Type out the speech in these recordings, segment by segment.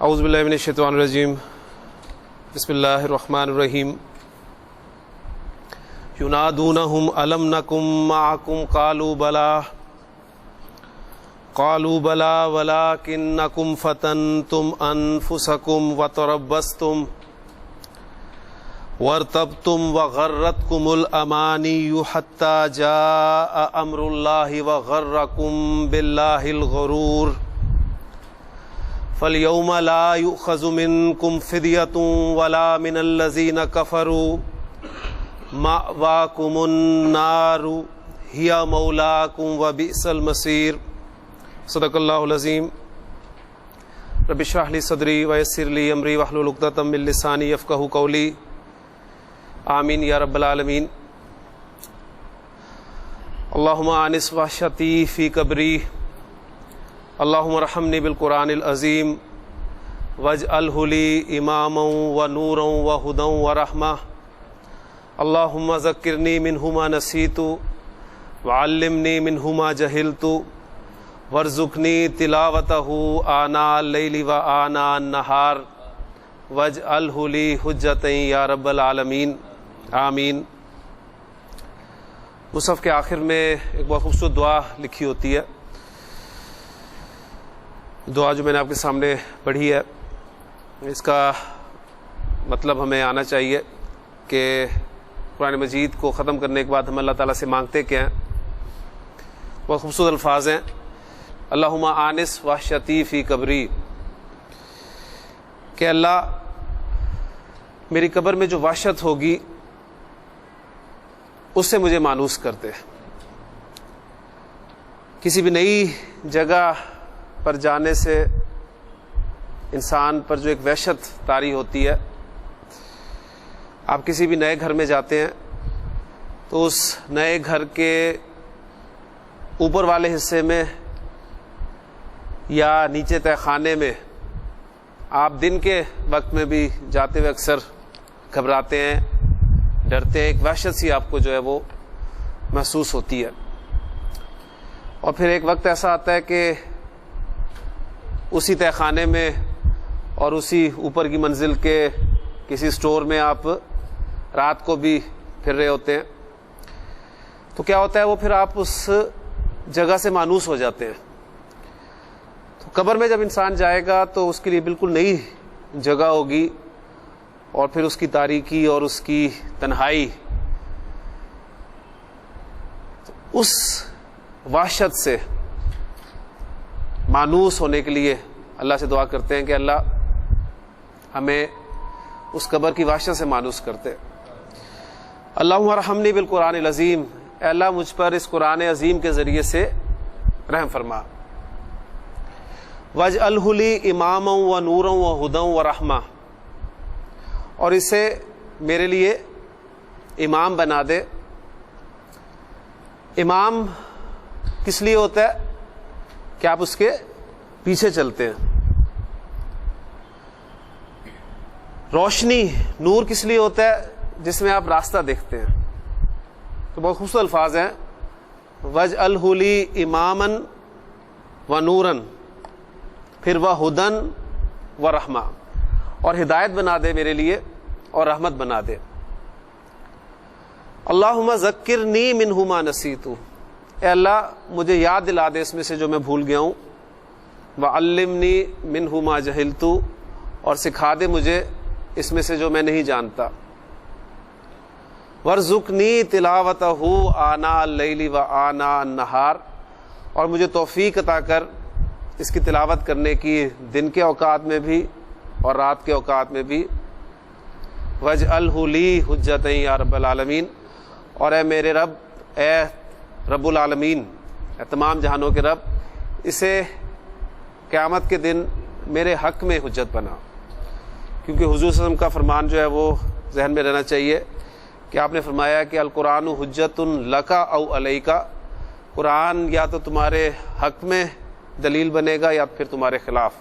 اعوذ باللہ من الشیطان الرجیم بسم اللہ الرحمن الرحیم ینادونہم الم نکم معکم قالوا بلا ولکنکم فتنتم انفسکم وتربصتم وارتبتم وغرتکم الامانی حتی جاء امر اللہ وغرکم باللہ الغرور فَالْيَوْمَ لَا يُؤْخَذُ مِنْكُمْ فِدْيَةٌ وَلَا مِنَ الَّذِينَ كَفَرُوا مَأْوَاكُمُ النَّارُ هِيَ مَوْلَاكُمْ وَبِئْسَ الْمَصِيرُ صدق اللہ العظیم رب اشرح لی صدری ویسر لی امری واحلل عقدۃ من لسانی یفقہوا قولی آمین یا رب العالمین اللہم آنس وحشتی فی قبری اللہم ارحمنی بالقرآن العظیم واجعلہ لی اماما ونورا وہدی ورحمہ اللہم ذکرنی منہ ما نسیت وعلمنی منہ ما جہلت وارزقنی تلاوتہ آناء اللیل وآناء النہار واجعلہ لی حجۃ یا رب العالمین آمین۔ مصحف کے آخر میں ایک بہت خوبصورت دعا لکھی ہوتی ہے، دعا جو میں نے آپ کے سامنے پڑھی ہے، اس کا مطلب ہمیں آنا چاہیے کہ قرآن مجید کو ختم کرنے کے بعد ہم اللہ تعالیٰ سے مانگتے کیا ہیں۔ بہت خوبصورت الفاظ ہیں، اللہم آنس وحشتی فی قبری، کہ اللہ میری قبر میں جو وحشت ہوگی اس سے مجھے مانوس کر دے۔ کسی بھی نئی جگہ پر جانے سے انسان پر جو ایک وحشت طاری ہوتی ہے، آپ کسی بھی نئے گھر میں جاتے ہیں تو اس نئے گھر کے اوپر والے حصے میں یا نیچے تہہ خانے میں آپ دن کے وقت میں بھی جاتے ہوئے اکثر گھبراتے ہیں، ڈرتے ہیں، ایک وحشت سی آپ کو جو ہے وہ محسوس ہوتی ہے۔ اور پھر ایک وقت ایسا آتا ہے کہ اسی تہہ خانے میں اور اسی اوپر کی منزل کے کسی سٹور میں آپ رات کو بھی پھر رہے ہوتے ہیں، تو کیا ہوتا ہے وہ پھر آپ اس جگہ سے مانوس ہو جاتے ہیں۔ تو قبر میں جب انسان جائے گا تو اس کے لیے بالکل نئی جگہ ہوگی، اور پھر اس کی تاریکی اور اس کی تنہائی، اس وحشت سے مانوس ہونے کے لیے اللہ سے دعا کرتے ہیں کہ اللہ ہمیں اس قبر کی وحشت سے مانوس کرتے۔ اللہم ارحمنی بالقرآن العظیم، اے اللہ مجھ پر اس قرآن عظیم کے ذریعے سے رحم فرما۔ واجعلہ لی اماما ونورا وہدی ورحمہ، اور اسے میرے لیے امام بنا دے۔ امام کس لیے ہوتا ہے کہ آپ اس کے پیچھے چلتے ہیں۔ روشنی، نور کس لیے ہوتا ہے؟ جس میں آپ راستہ دیکھتے ہیں۔ تو بہت خوبصورت الفاظ ہیں، وَاجْعَلْهُ لِي إِمَامًا وَنُورًا، پھر وَهُدًى وَرَحْمَةً، اور ہدایت بنا دے میرے لیے اور رحمت بنا دے۔ اللہم ذکرنی منہ ما نسیت، اے اللہ مجھے یاد دلا دے اس میں سے جو میں بھول گیا ہوں، وعلمنی منہ ما جہلت، اور سکھا دے مجھے اس میں سے جو میں نہیں جانتا، وارزقنی تلاوتہ آناء اللیل وآناء النہار، اور مجھے توفیق عطا کر اس کی تلاوت کرنے کی دن کے اوقات میں بھی اور رات کے اوقات میں بھی۔ واجعلہ لی حجۃ یا رب العالمین، اور اے میرے رب، اے رب العالمین، اے تمام جہانوں کے رب، اسے قیامت کے دن میرے حق میں حجت بنا۔ کیونکہ حضور صلی اللہ علیہ وسلم کا فرمان جو ہے وہ ذہن میں رہنا چاہیے کہ آپ نے فرمایا کہ القرآن حجت لک او علیک، قرآن یا تو تمہارے حق میں دلیل بنے گا یا پھر تمہارے خلاف۔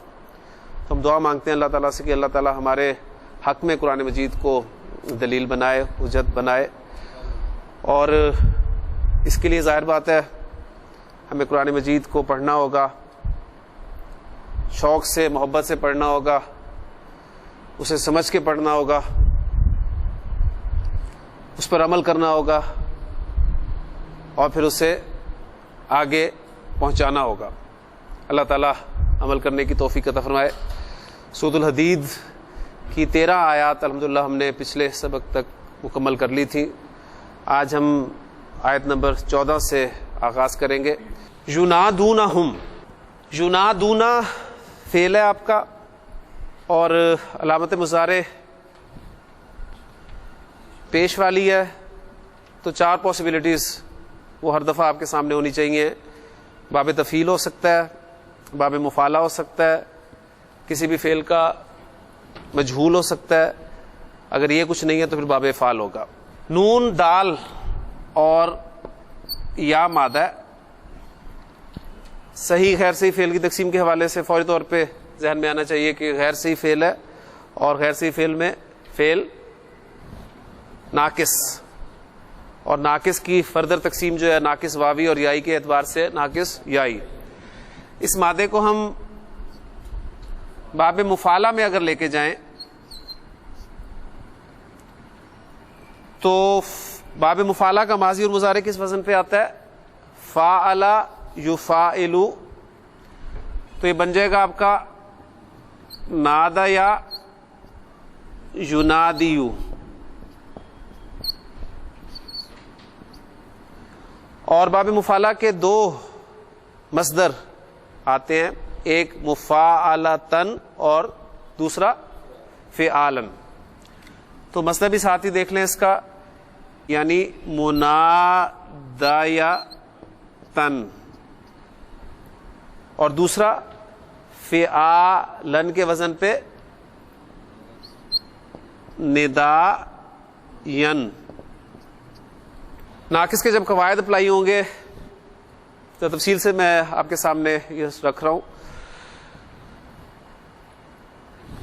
تو ہم دعا مانگتے ہیں اللہ تعالیٰ سے کہ اللہ تعالیٰ ہمارے حق میں قرآن مجید کو دلیل بنائے، حجت بنائے، اور اس کے لیے ظاہر بات ہے ہمیں قرآن مجید کو پڑھنا ہوگا، شوق سے محبت سے پڑھنا ہوگا, اسے سمجھ کے پڑھنا ہوگا, اس پر عمل کرنا ہوگا اور پھر اسے آگے پہنچانا ہوگا. اللہ تعالیٰ عمل کرنے کی توفیق عطا فرمائے. سورۃ الحدید کی 13 آیات الحمدللہ ہم نے پچھلے سبق تک مکمل کر لی تھی. آج ہم آیت نمبر 14 سے آغاز کریں گے. ینادونہم, ینادونا فعل ہے آپ کا اور علامت مضارع پیش والی ہے, تو 4 پاسبلٹیز وہ ہر دفعہ آپ کے سامنے ہونی چاہیے. باب تفعیل ہو سکتا ہے, باب مفعلہ ہو سکتا ہے, کسی بھی فعل کا مجہول ہو سکتا ہے, اگر یہ کچھ نہیں ہے تو پھر باب افعال ہوگا. نون دال اور یا مادہ ہے. صحیح غیر صحیح فعل کی تقسیم کے حوالے سے فوری طور پہ ذہن میں آنا چاہیے کہ غیر صحیح فعل ہے اور غیر صحیح فعل میں فعل ناقص, اور ناقص کی فردر تقسیم جو ہے ناقص واوی اور یائی کے اعتبار سے ناقص یائی. اس مادے کو ہم باب مفعلہ میں اگر لے کے جائیں تو باب مفعلہ کا ماضی اور مضارع کس وزن پہ آتا ہے؟ فاعل یفاعل. تو یہ بن جائے گا آپ کا نادى یا ینادی. اور باب مفعلہ کے 2 مصدر آتے ہیں, ایک مفاعلتن اور دوسرا فعالن. تو مصدر بھی ساتھ ہی دیکھ لیں اس کا, یعنی منادیتن, اور دوسرا فعالن کے وزن پہ نداین. ناقص کے جب قواعد اپلائی ہوں گے تو تفصیل سے میں آپ کے سامنے یہ رکھ رہا ہوں.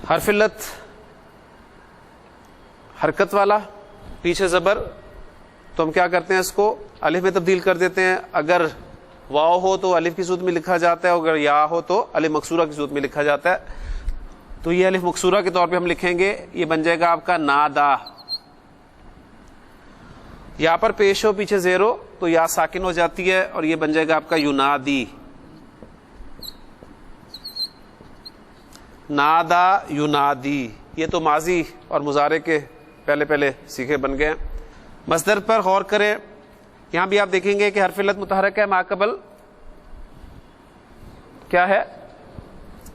حرف علت حرکت والا, پیچھے زبر, تو ہم کیا کرتے ہیں اس کو الف میں تبدیل کر دیتے ہیں. اگر واو ہو تو الف کی صورت میں لکھا جاتا ہے, اگر یا ہو تو الف مکسورہ کی صورت میں لکھا جاتا ہے. تو یہ الف مکسورہ کے طور پہ ہم لکھیں گے, یہ بن جائے گا آپ کا نادا. یا پر پیش ہو پیچھے زیر ہو تو یا ساکن ہو جاتی ہے اور یہ بن جائے گا آپ کا ینادی. نادا ینادی, یہ تو ماضی اور مضارع کے پہلے سیکھے بن گئے. مصدر پر غور کریں, یہاں بھی آپ دیکھیں گے کہ حرف علت متحرک ہے, ما قبل کیا ہے؟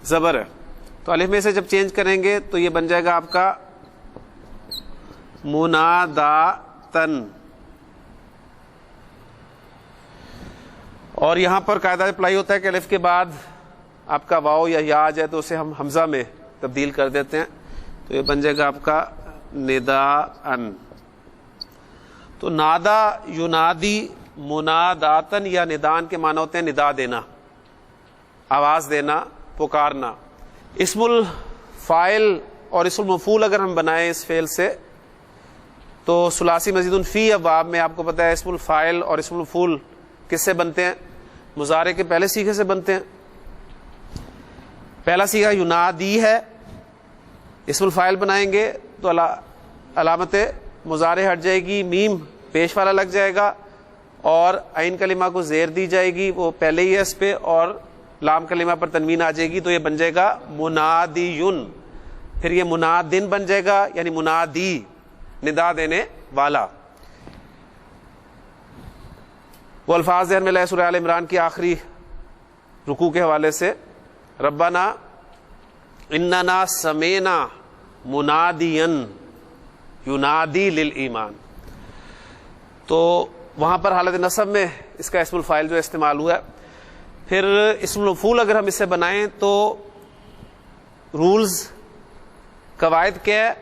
زبر ہے. تو الف میں سے جب چینج کریں گے تو یہ بن جائے گا آپ کا مناداتن. اور یہاں پر قاعدہ اپلائی ہوتا ہے کہ الف کے بعد آپ کا واو یا یا آ جائے تو اسے ہم حمزہ میں تبدیل کر دیتے ہیں, تو یہ بن جائے گا آپ کا نداءن. تو نادا ینادی مناداتن یا ندان کے معنی ہوتے ہیں ندا دینا, آواز دینا, پکارنا. اسم الفاعل اور اسم المفعول اگر ہم بنائیں اس فعل سے تو ثلاثی مزید فی ابواب میں آپ کو پتہ ہے اسم الفاعل اور اسم المفعول کس سے بنتے ہیں؟ مضارع کے پہلے سیغے سے بنتے ہیں. پہلا سیغہ ینادی ہے, اسم الفاعل بنائیں گے تو علامت مضارع ہٹ جائے گی, میم پیش والا لگ جائے گا اور عین کلمہ کو زیر دی جائے گی, وہ پہلے ہی ہے اس پہ, اور لام کلمہ پر تنوین آ جائے گی, تو یہ بن جائے گا منادیون. پھر یہ منادن بن جائے گا, یعنی منادی, ندا دینے والا. وہ الفاظ ذہن میں لائے سورہ آل عمران کی آخری رکوع کے حوالے سے, ربنا اننا سمینا منادین ینادی للایمان. تو وہاں پر حالت نصب میں اس کا اسم الفاعل جو استعمال ہوا ہے. پھر اسم المفعول اگر ہم اسے بنائیں تو رولز, قواعد کیا ہے؟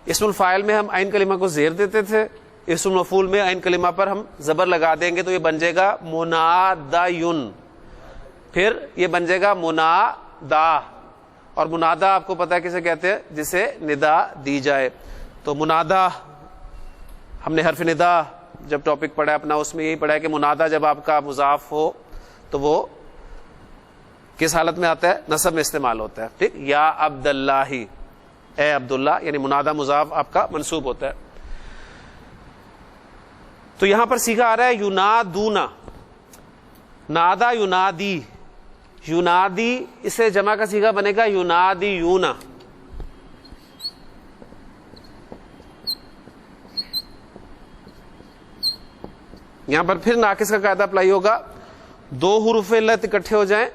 اسم الفاعل میں ہم عین کلمہ کو زیر دیتے تھے, اسم المفعول میں عین کلمہ پر ہم زبر لگا دیں گے تو یہ بن جائے گا منادیون. پھر یہ بن جائے گا منادا, اور منادا آپ کو پتا ہے کسے کہتے ہیں؟ جسے ندا دی جائے. تو منادا ہم نے حرف ندا جب ٹاپک پڑھا اپنا اس میں یہی پڑھا ہے کہ منادا جب آپ کا مضاف ہو تو وہ کس حالت میں آتا ہے؟ نصب میں استعمال ہوتا ہے. ٹھیک، یا عبد اللہ، اے عبداللہ، یعنی منادہ مضاف آپ کا منصوب ہوتا ہے. تو یہاں پر سیغہ آ رہا ہے ینادونا، نادا ینادی، ینادی اسے جمع کا سیغہ بنے گا ینادیونا. یہاں پر پھر ناقص کا قاعدہ اپلائی ہوگا. دو حروف علت اکٹھے ہو جائیں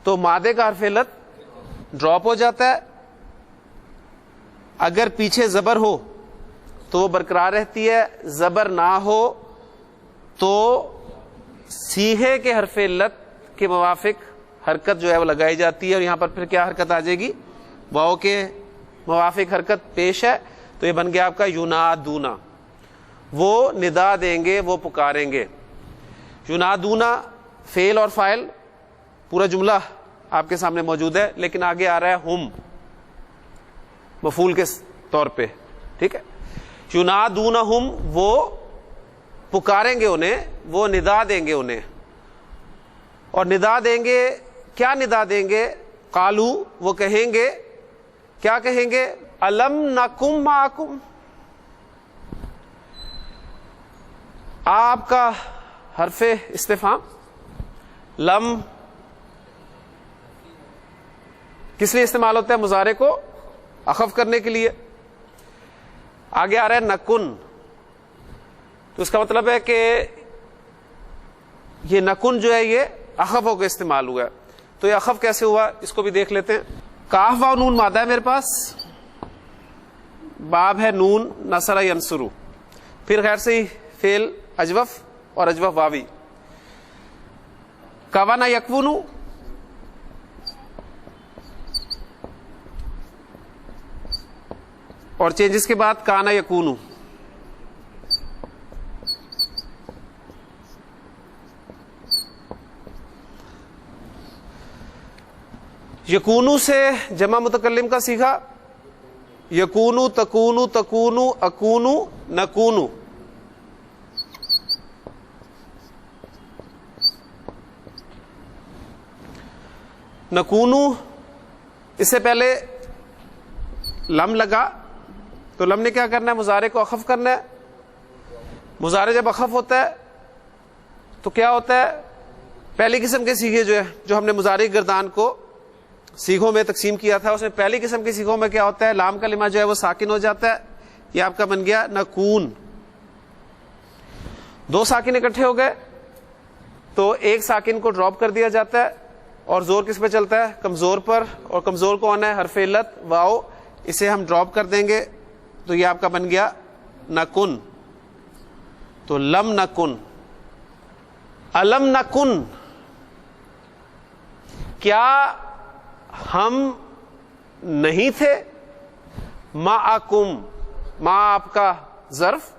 تو مادے کا حرف علت ڈراپ ہو جاتا ہے. اگر پیچھے زبر ہو تو وہ برقرار رہتی ہے، زبر نہ ہو تو سیغے کے حرف علت کے موافق حرکت جو ہے وہ لگائی جاتی ہے. اور یہاں پر پھر کیا حرکت آ جائے گی؟ واو کے موافق حرکت پیش ہے، تو یہ بن گیا آپ کا ینادونا. وہ ندا دیں گے، وہ پکاریں گے. ینادونا فعل اور فاعل پورا جملہ آپ کے سامنے موجود ہے، لیکن آگے آ رہا ہے ہم مفعول کے طور پہ. ٹھیک ہے، ینادونہم، وہ پکاریں گے انہیں، وہ ندا دیں گے انہیں. اور ندا دیں گے، کیا ندا دیں گے؟ قالو، وہ کہیں گے، کیا کہیں گے؟ الم نکم معکم. آپ کا حرف استفہام لم کس لیے استعمال ہوتا ہے؟ مضارع کو اخف کرنے کے لیے. آگے آ رہا ہے نکن، تو اس کا مطلب ہے کہ یہ نکن جو ہے یہ اخف ہو کے استعمال ہوا ہے. تو یہ اخف کیسے ہوا اس کو بھی دیکھ لیتے ہیں. کاف و نون مادہ ہے میرے پاس، باب ہے نون نصر ینصرو، پھر غیر سے ہی فعل اجوف اور اجوف واوی. کوانا یکونو، اور چینجز کے بعد کانا یکونو. یکونو سے جمع متکلم کا سیکھا، یکونو، تکونو، تکونو، اکونو، نکونو. نکونو اس سے پہلے لم لگا، تو لم نے کیا کرنا ہے؟ مضارع کو اخف کرنا ہے. مضارع جب اخف ہوتا ہے تو کیا ہوتا ہے؟ پہلی قسم کے سیغے جو ہے، جو ہم نے مضارع گردان کو سیغوں میں تقسیم کیا تھا، اس میں پہلی قسم کے سیغوں میں کیا ہوتا ہے؟ لام کلمہ جو ہے وہ ساکن ہو جاتا ہے. یہ آپ کا بن گیا نکون. دو ساکن اکٹھے ہو گئے تو ایک ساکن کو ڈراپ کر دیا جاتا ہے، اور زور کس پہ چلتا ہے؟ کمزور پر. اور کمزور کون ہے؟ حرف علت واو، اسے ہم ڈراپ کر دیں گے تو یہ آپ کا بن گیا نکن. تو لم نکن، الم نکن، کیا ہم نہیں تھے؟ معکم، ما آپ کا ظرف،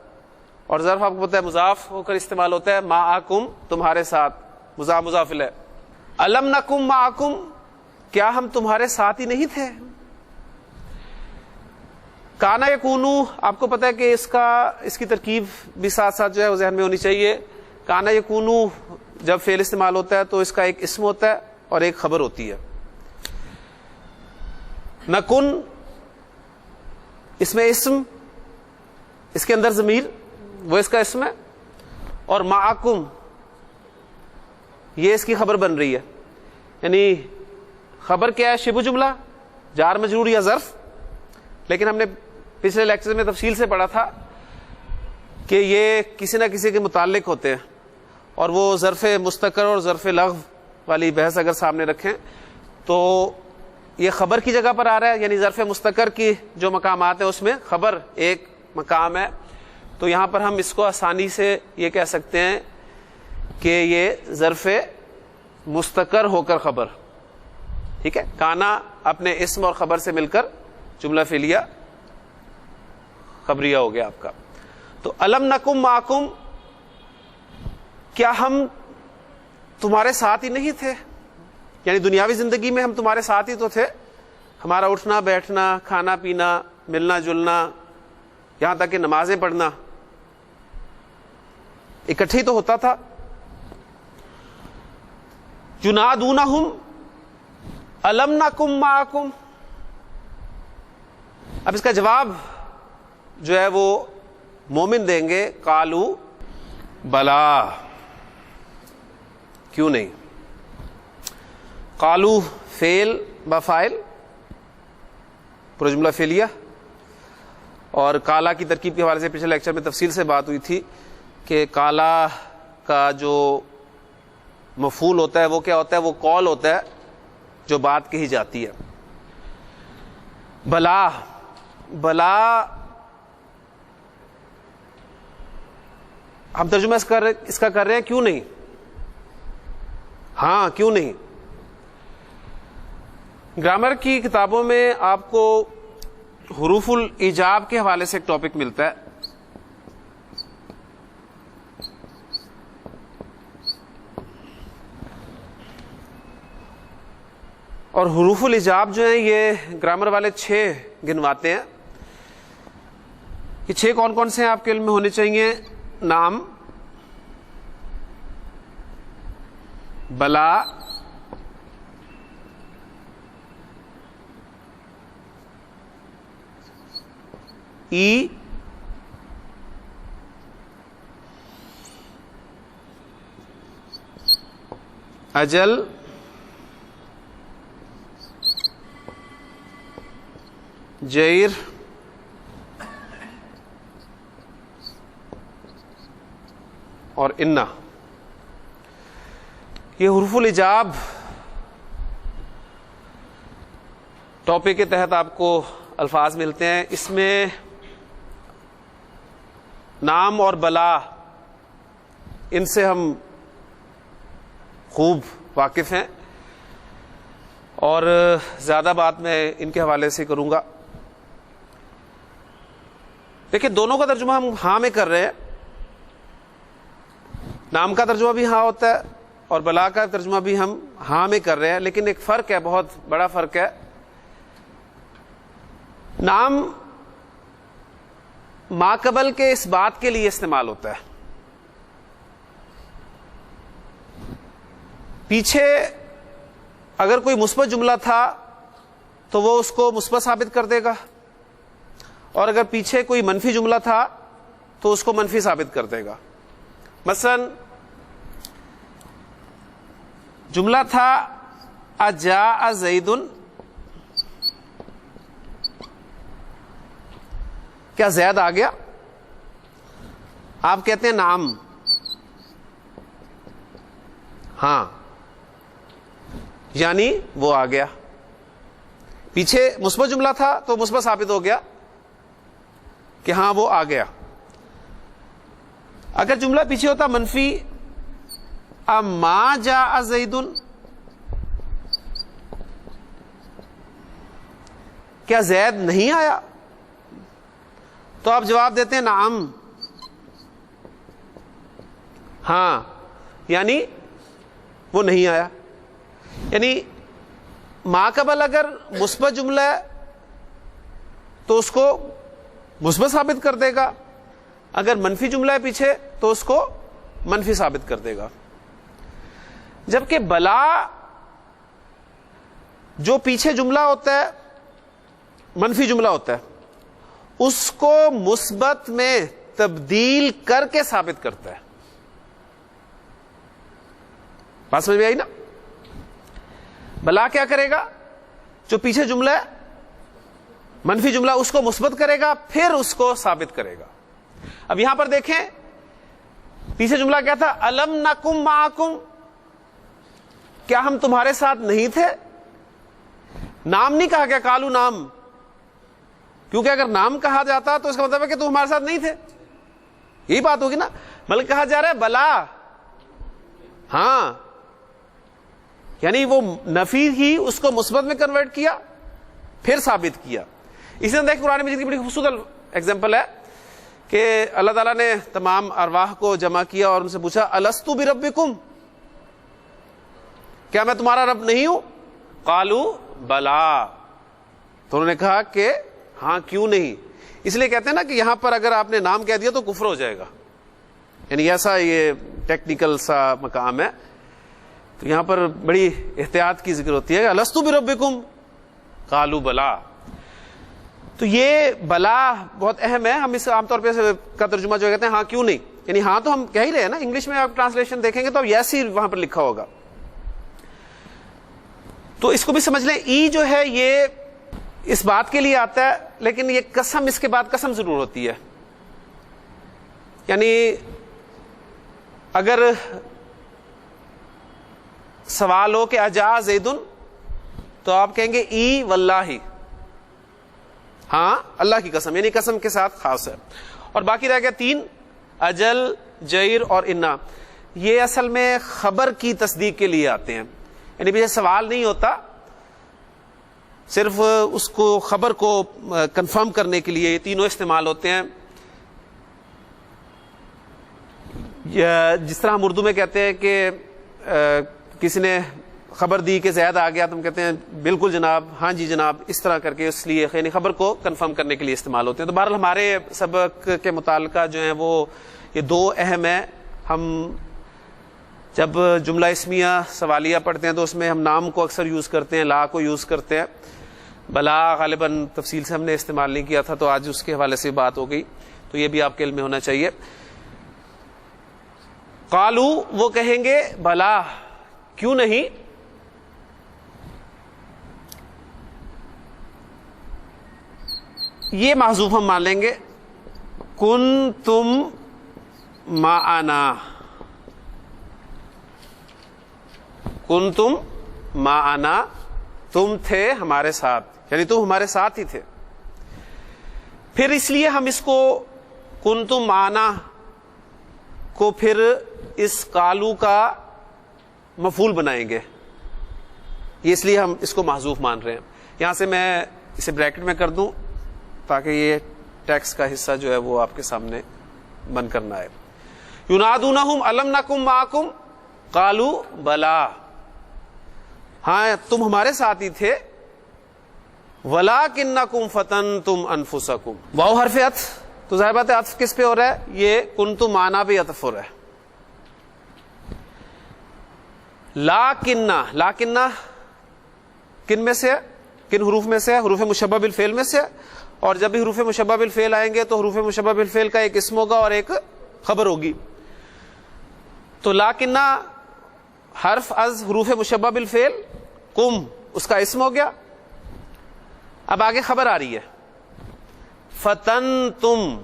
اور ظرف آپ کو پتہ ہے مضاف ہو کر استعمال ہوتا ہے. معکم تمہارے ساتھ، مضاف مضاف الیہ. الم نکم معکم، کیا ہم تمہارے ساتھ ہی نہیں تھے؟ کانا یکونو، آپ کو پتہ ہے کہ اس کی ترکیب بھی ساتھ ساتھ جو ہے وہ ذہن میں ہونی چاہیے. کانا یکونو جب فعل استعمال ہوتا ہے تو اس کا ایک اسم ہوتا ہے اور ایک خبر ہوتی ہے. نکن اس میں اسم، اس کے اندر ضمیر، وہ اس کا اسم ہے. اور معکم یہ اس کی خبر بن رہی ہے. یعنی خبر کیا ہے؟ شبہ جملہ، جار مجرور یا ظرف. لیکن ہم نے پچھلے لیکچر میں تفصیل سے پڑھا تھا کہ یہ کسی نہ کسی کے متعلق ہوتے ہیں، اور وہ ظرف مستقر اور ظرف لغو والی بحث اگر سامنے رکھیں تو یہ خبر کی جگہ پر آ رہا ہے. یعنی ظرف مستقر کی جو مقامات ہیں اس میں خبر ایک مقام ہے. تو یہاں پر ہم اس کو آسانی سے یہ کہہ سکتے ہیں کہ یہ ظرف مستقر ہو کر خبر. ٹھیک ہے، کانا اپنے اسم اور خبر سے مل کر جملہ فعلیہ خبریہ ہو گیا آپ کا. تو الم نکم معکم، کیا ہم تمہارے ساتھ ہی نہیں تھے؟ یعنی دنیاوی زندگی میں ہم تمہارے ساتھ ہی تو تھے. ہمارا اٹھنا بیٹھنا، کھانا پینا، ملنا جلنا، یہاں تک کہ نمازیں پڑھنا اکٹھے ہی تو ہوتا تھا. ینادونہم، الم نکم معکم. اب اس کا جواب جو ہے وہ مومن دیں گے قالو بلا، کیوں نہیں. قالو فعل با فاعل، پورا جملہ فعلیہ. اور کالا کی ترکیب کے حوالے سے پچھلے لیکچر میں تفصیل سے بات ہوئی تھی کہ کالا کا جو مفعول ہوتا ہے وہ کیا ہوتا ہے؟ وہ قول ہوتا ہے جو بات کہی جاتی ہے. بلا، بلا ہم ترجمہ اس کا کر رہے ہیں کیوں نہیں. ہاں کیوں نہیں. گرامر کی کتابوں میں آپ کو حروف الایجاب کے حوالے سے ایک ٹاپک ملتا ہے. اور حروف الایجاب جو ہیں یہ گرامر والے 6 گنواتے ہیں. یہ 6 کون کون سے ہیں آپ کے علم میں ہونے چاہیے؟ نام، بلا، ای، اجل، جیر، اور انا. یہ حروف الایجاب ٹاپک کے تحت آپ کو الفاظ ملتے ہیں. اس میں نام اور بلا ان سے ہم خوب واقف ہیں اور زیادہ بات میں ان کے حوالے سے کروں گا. دیکھیں دونوں کا ترجمہ ہم ہاں میں کر رہے ہیں. نام کا ترجمہ بھی ہاں ہوتا ہے اور بلا کا ترجمہ بھی ہم ہاں میں کر رہے ہیں، لیکن ایک فرق ہے، بہت بڑا فرق ہے. نام ما قبل کے اس بات کے لیے استعمال ہوتا ہے. پیچھے اگر کوئی مثبت جملہ تھا تو وہ اس کو مثبت ثابت کر دے گا، اور اگر پیچھے کوئی منفی جملہ تھا تو اس کو منفی ثابت کر دے گا. مثلا جملہ تھا اجاء زید، کیا زید آ گیا؟ آپ کہتے ہیں نعم، ہاں، یعنی وہ آ گیا. پیچھے مثبت جملہ تھا تو مثبت ثابت ہو گیا کہ ہاں وہ آ گیا. اگر جملہ پیچھے ہوتا منفی، اما جاء زید، کیا زید نہیں آیا؟ تو آپ جواب دیتے ہیں نعم، ہاں، یعنی وہ نہیں آیا. یعنی ما قبل اگر مثبت جملہ ہے تو اس کو مثبت ثابت کر دے گا، اگر منفی جملہ ہے پیچھے تو اس کو منفی ثابت کر دے گا. جبکہ بلا جو پیچھے جملہ ہوتا ہے، منفی جملہ ہوتا ہے، اس کو مثبت میں تبدیل کر کے ثابت کرتا ہے. بات سمجھ میں آئی نا؟ بلا کیا کرے گا؟ جو پیچھے جملہ ہے منفی جملہ، اس کو مثبت کرے گا، پھر اس کو ثابت کرے گا. اب یہاں پر دیکھیں پیچھے جملہ کیا تھا؟ الم نکم معکم، کیا ہم تمہارے ساتھ نہیں تھے؟ نام نہیں کہا گیا، قالو نام، کیونکہ اگر نام کہا جاتا تو اس کا مطلب ہے کہ تم ہمارے ساتھ نہیں تھے. یہی بات ہوگی نا. بلکہ کہا جا رہا ہے بلا، ہاں، یعنی وہ نفی ہی اس کو مثبت میں کنورٹ کیا پھر ثابت کیا. اسی طرح دیکھ قرآن مجید کی بڑی خوبصورت ایگزامپل ہے کہ اللہ تعالیٰ نے تمام ارواح کو جمع کیا اور ان سے پوچھا الستو بربکم، کیا میں تمہارا رب نہیں ہوں؟ قالو بلا، تو انہوں نے کہا کہ ہاں کیوں نہیں. اس لیے کہتے ہیں نا کہ یہاں پر اگر آپ نے نام کہہ دیا تو کفر ہو جائے گا. یعنی ایسا یہ ٹیکنیکل سا مقام ہے تو یہاں پر بڑی احتیاط کی ذکر ہوتی ہے کہ الستُ بربکم قالوا بلا. تو یہ بلا بہت اہم ہے. ہم اس عام طور پہ کا ترجمہ جو کہتے ہیں ہاں کیوں نہیں, یعنی ہاں تو ہم کہہ ہی رہے ہیں نا. انگلش میں آپ ٹرانسلیشن دیکھیں گے تو اب یس ہی وہاں پر لکھا ہوگا. تو اس کو بھی سمجھ لیں, ای جو ہے یہ اس بات کے لیے آتا ہے, لیکن یہ قسم اس کے بعد قسم ضرور ہوتی ہے. یعنی اگر سوال ہو کہ اجا زید, تو آپ کہیں گے ای واللہ, ہاں اللہ کی قسم, یعنی قسم کے ساتھ خاص ہے. اور باقی رہ گیا 3, اجل, جیر اور انا. یہ اصل میں خبر کی تصدیق کے لیے آتے ہیں, یعنی یہ سوال نہیں ہوتا, صرف اس کو خبر کو کنفرم کرنے کے لیے یہ تینوں استعمال ہوتے ہیں. جس طرح ہم اردو میں کہتے ہیں کہ کسی نے خبر دی کہ زید آ گیا, تو ہم کہتے ہیں بالکل جناب, ہاں جی جناب, اس طرح کر کے اس لیے یعنی خبر کو کنفرم کرنے کے لیے استعمال ہوتے ہیں. تو بہرحال ہمارے سبق کے متعلقہ جو ہیں وہ یہ 2 اہم ہیں. ہم جب جملہ اسمیہ سوالیہ پڑھتے ہیں تو اس میں ہم نام کو اکثر یوز کرتے ہیں, لا کو یوز کرتے ہیں. بلا غالباً تفصیل سے ہم نے استعمال نہیں کیا تھا, تو آج اس کے حوالے سے بات ہو گئی, تو یہ بھی آپ کے علم میں ہونا چاہیے. قالو وہ کہیں گے بلا, کیوں نہیں. یہ محذوف ہم مان لیں گے, کنتم معنا, کنتم معنا, تم تھے ہمارے ساتھ, یعنی تم ہمارے ساتھ ہی تھے. پھر اس لیے ہم اس کو کنتم معنا کو پھر اس قالو کا مفعول بنائیں گے, یہ اس لیے ہم اس کو محذوف مان رہے ہیں. یہاں سے میں اسے بریکٹ میں کر دوں تاکہ یہ ٹیکسٹ کا حصہ جو ہے وہ آپ کے سامنے بن کر نہ آئے. ینادونہم الم نکم معکم قالوا بلا, ہاں تم ہمارے ساتھ ہی تھے, ولکنکم فتنتم انفسکم. واو حرف عطف, تو ظاہر بات ہے عطف کس پہ ہو رہا ہے, یہ کنتم معنا پہ عطف ہو رہا ہے. لاکنہ کن میں سے ہے, کن حروف میں سے ہے, حروف مشبہ بالفعل میں سے. اور جب بھی حروف مشبہ بالفعل آئیں گے تو حروف مشبہ بالفعل کا ایک اسم ہوگا اور ایک خبر ہوگی. تو لاکنہ حرف از حروف مشبہ بالفعل, کم اس کا اسم ہو گیا. اب آگے خبر آ رہی ہے, فتنتم,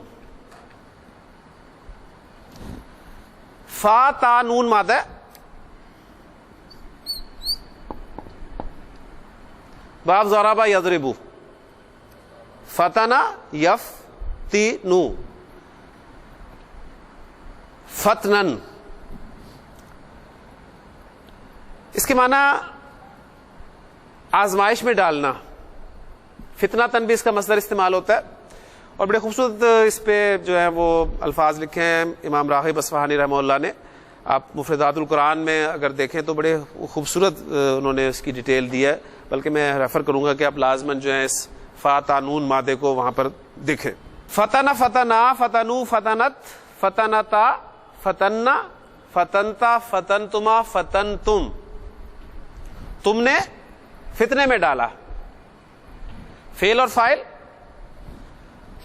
فا تا نون مادہ ہے, باب ضربہ یضربو, فتنا یفتنو, فتنن. اس کے معنی آزمائش میں ڈالنا. فتنہ تن بھی اس کا مصدر استعمال ہوتا ہے, اور بڑے خوبصورت اس پہ جو ہے وہ الفاظ لکھے ہیں امام راغب اصفہانی رحمہ اللہ نے. آپ مفردات القرآن میں اگر دیکھیں تو بڑے خوبصورت انہوں نے اس کی ڈیٹیل دی ہے, بلکہ میں ریفر کروں گا کہ آپ لازماً جو ہے اس فا تا نون مادے کو وہاں پر دیکھیں. فتنا فتنا فتنو فتنت فتنتا فتنا فتنتا فتنتما فتنتم, تم نے فتنے میں ڈالا. فعل اور فاعل,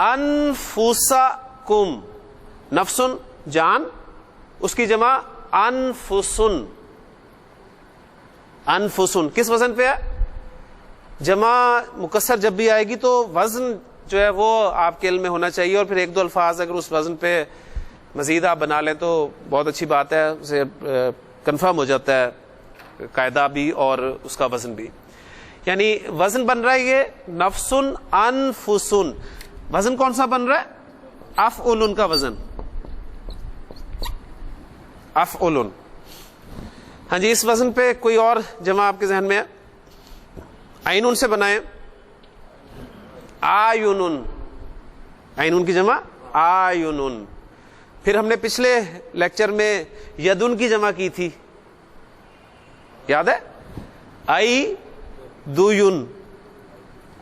انفسکم, نفسن جان, اس کی جمع انفسن. انفسن کس وزن پہ ہے, جمع مکسر جب بھی آئے گی تو وزن جو ہے وہ آپ کے علم میں ہونا چاہیے, اور پھر 1-2 الفاظ اگر اس وزن پہ مزید آپ بنا لیں تو بہت اچھی بات ہے, اسے کنفرم ہو جاتا ہے قاعدہ بھی اور اس کا وزن بھی. یعنی وزن بن رہا ہے یہ نفسن انفسن. وزن کون سا بن رہا ہے, افعلن کا وزن, افعلن. ہاں جی, اس وزن پہ کوئی اور جمع آپ کے ذہن میں ہے, عینن سے بنائیں, آیونن, عینن کی جمع آیونن. پھر ہم نے پچھلے لیکچر میں یدن کی جمع کی تھی, یاد ہے, آئی دویون,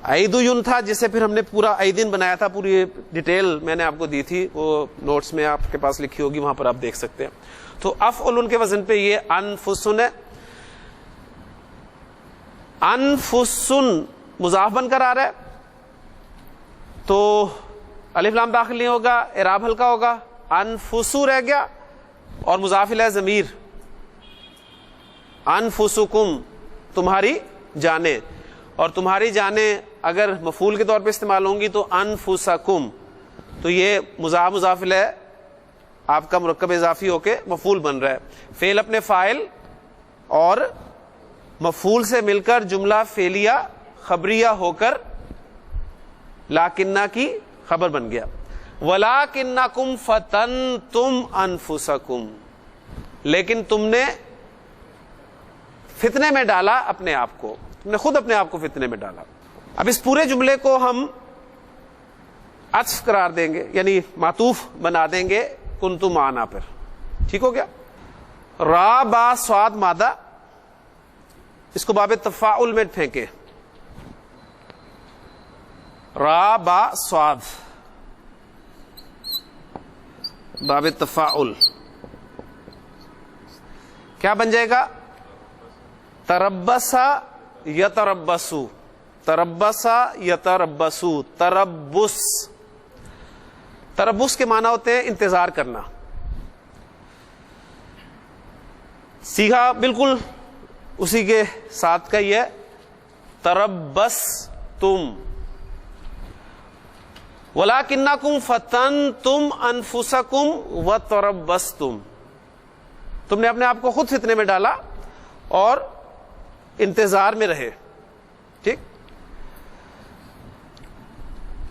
ایدویون تھا, جسے پھر ہم نے پورا ایدن بنایا تھا. پوری ڈیٹیل میں نے آپ کو دی تھی, وہ نوٹس میں آپ کے پاس لکھی ہوگی, وہاں پر آپ دیکھ سکتے ہیں. تو افعلن کے وزن پہ یہ انفسن ہے. انفسن مضاف بن کر آ رہا ہے تو الف لام داخل نہیں ہوگا, اعراب ہلکا ہوگا. انفسو رہ گیا اور مضاف الیہ ضمیر, انفسکم تمہاری جانیں, اور تمہاری جانیں اگر مفعول کے طور پہ استعمال ہوں گی تو انفسکم, تو یہ مضاف الیہ آپ کا مرکب اضافی ہو کے مفعول بن رہا ہے. فعل اپنے فاعل اور مفعول سے مل کر جملہ فعلیہ خبریہ ہو کر لاکنہ کی خبر بن گیا. وَلَٰكِنَّكُمْ فَتَنْتُمْ أَنفُسَكُمْ, لیکن تم نے فتنے میں ڈالا اپنے آپ کو, تم نے خود اپنے آپ کو فتنے میں ڈالا. اب اس پورے جملے کو ہم عطف قرار دیں گے, یعنی معطوف بنا دیں گے کنتم آنا پر. ٹھیک ہو گیا. را با صاد مادہ, اس کو باب تفاعل میں پھینکے. را با صاد باب تفاعل کیا بن جائے گا؟ تربسا یتربسو, تربسا یتربسو, تربس. تربس کے معنی ہوتے ہیں انتظار کرنا. سیگا بالکل اسی کے ساتھ کا ہی ہے, تربس تم. وَلَٰكِنَّكُمْ فَتَنْتُمْ أَنفُسَكُمْ وَتَرَبَّصْتُمْ, تم نے اپنے آپ کو خود فتنے میں ڈالا اور انتظار میں رہے. ٹھیک.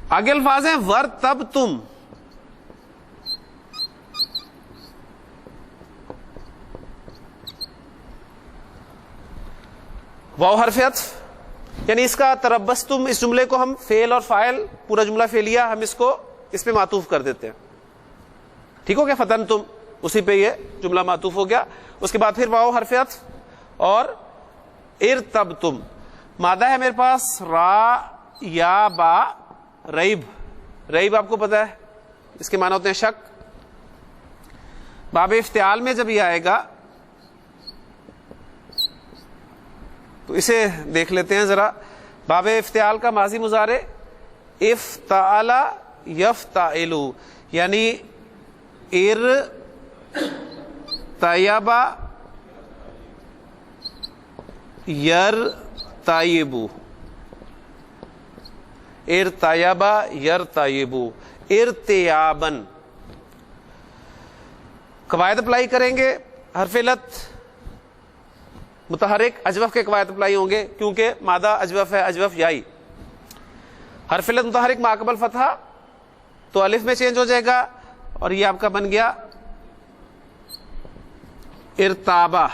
آگے الفاظ ہیں وَارْتَبْتُمْ, واو حرف عطف, یعنی اس کا تربستم, اس جملے کو ہم فعل اور فاعل پورا جملہ فعلیہ ہم اس کو اس پہ معطوف کر دیتے ہیں. ٹھیک ہو گیا. فتنتم اسی پہ یہ جملہ معطوف ہو گیا. اس کے بعد پھر واو حرف عطف اور ارتبتم. مادہ ہے میرے پاس را یا با ریب. ریب آپ کو پتا ہے اس کے معنی ہوتے ہیں شک. باب افتعال میں جب یہ آئے گا تو اسے دیکھ لیتے ہیں ذرا. باب افتعال کا ماضی مضارع افتعل یفتعل, یعنی ارتیب یرتیب, ارتیب یرتیب, ارتیابن. قواعد اپلائی کریں گے. حرف علت متحرک اجوف کے قواعد اپلائی ہوں گے کیونکہ مادہ اجوف ہے, اجوف یائی. حرف علت متحرک ما قبل فتحہ تو الف میں چینج ہو جائے گا اور یہ آپ کا بن گیا ارتابا.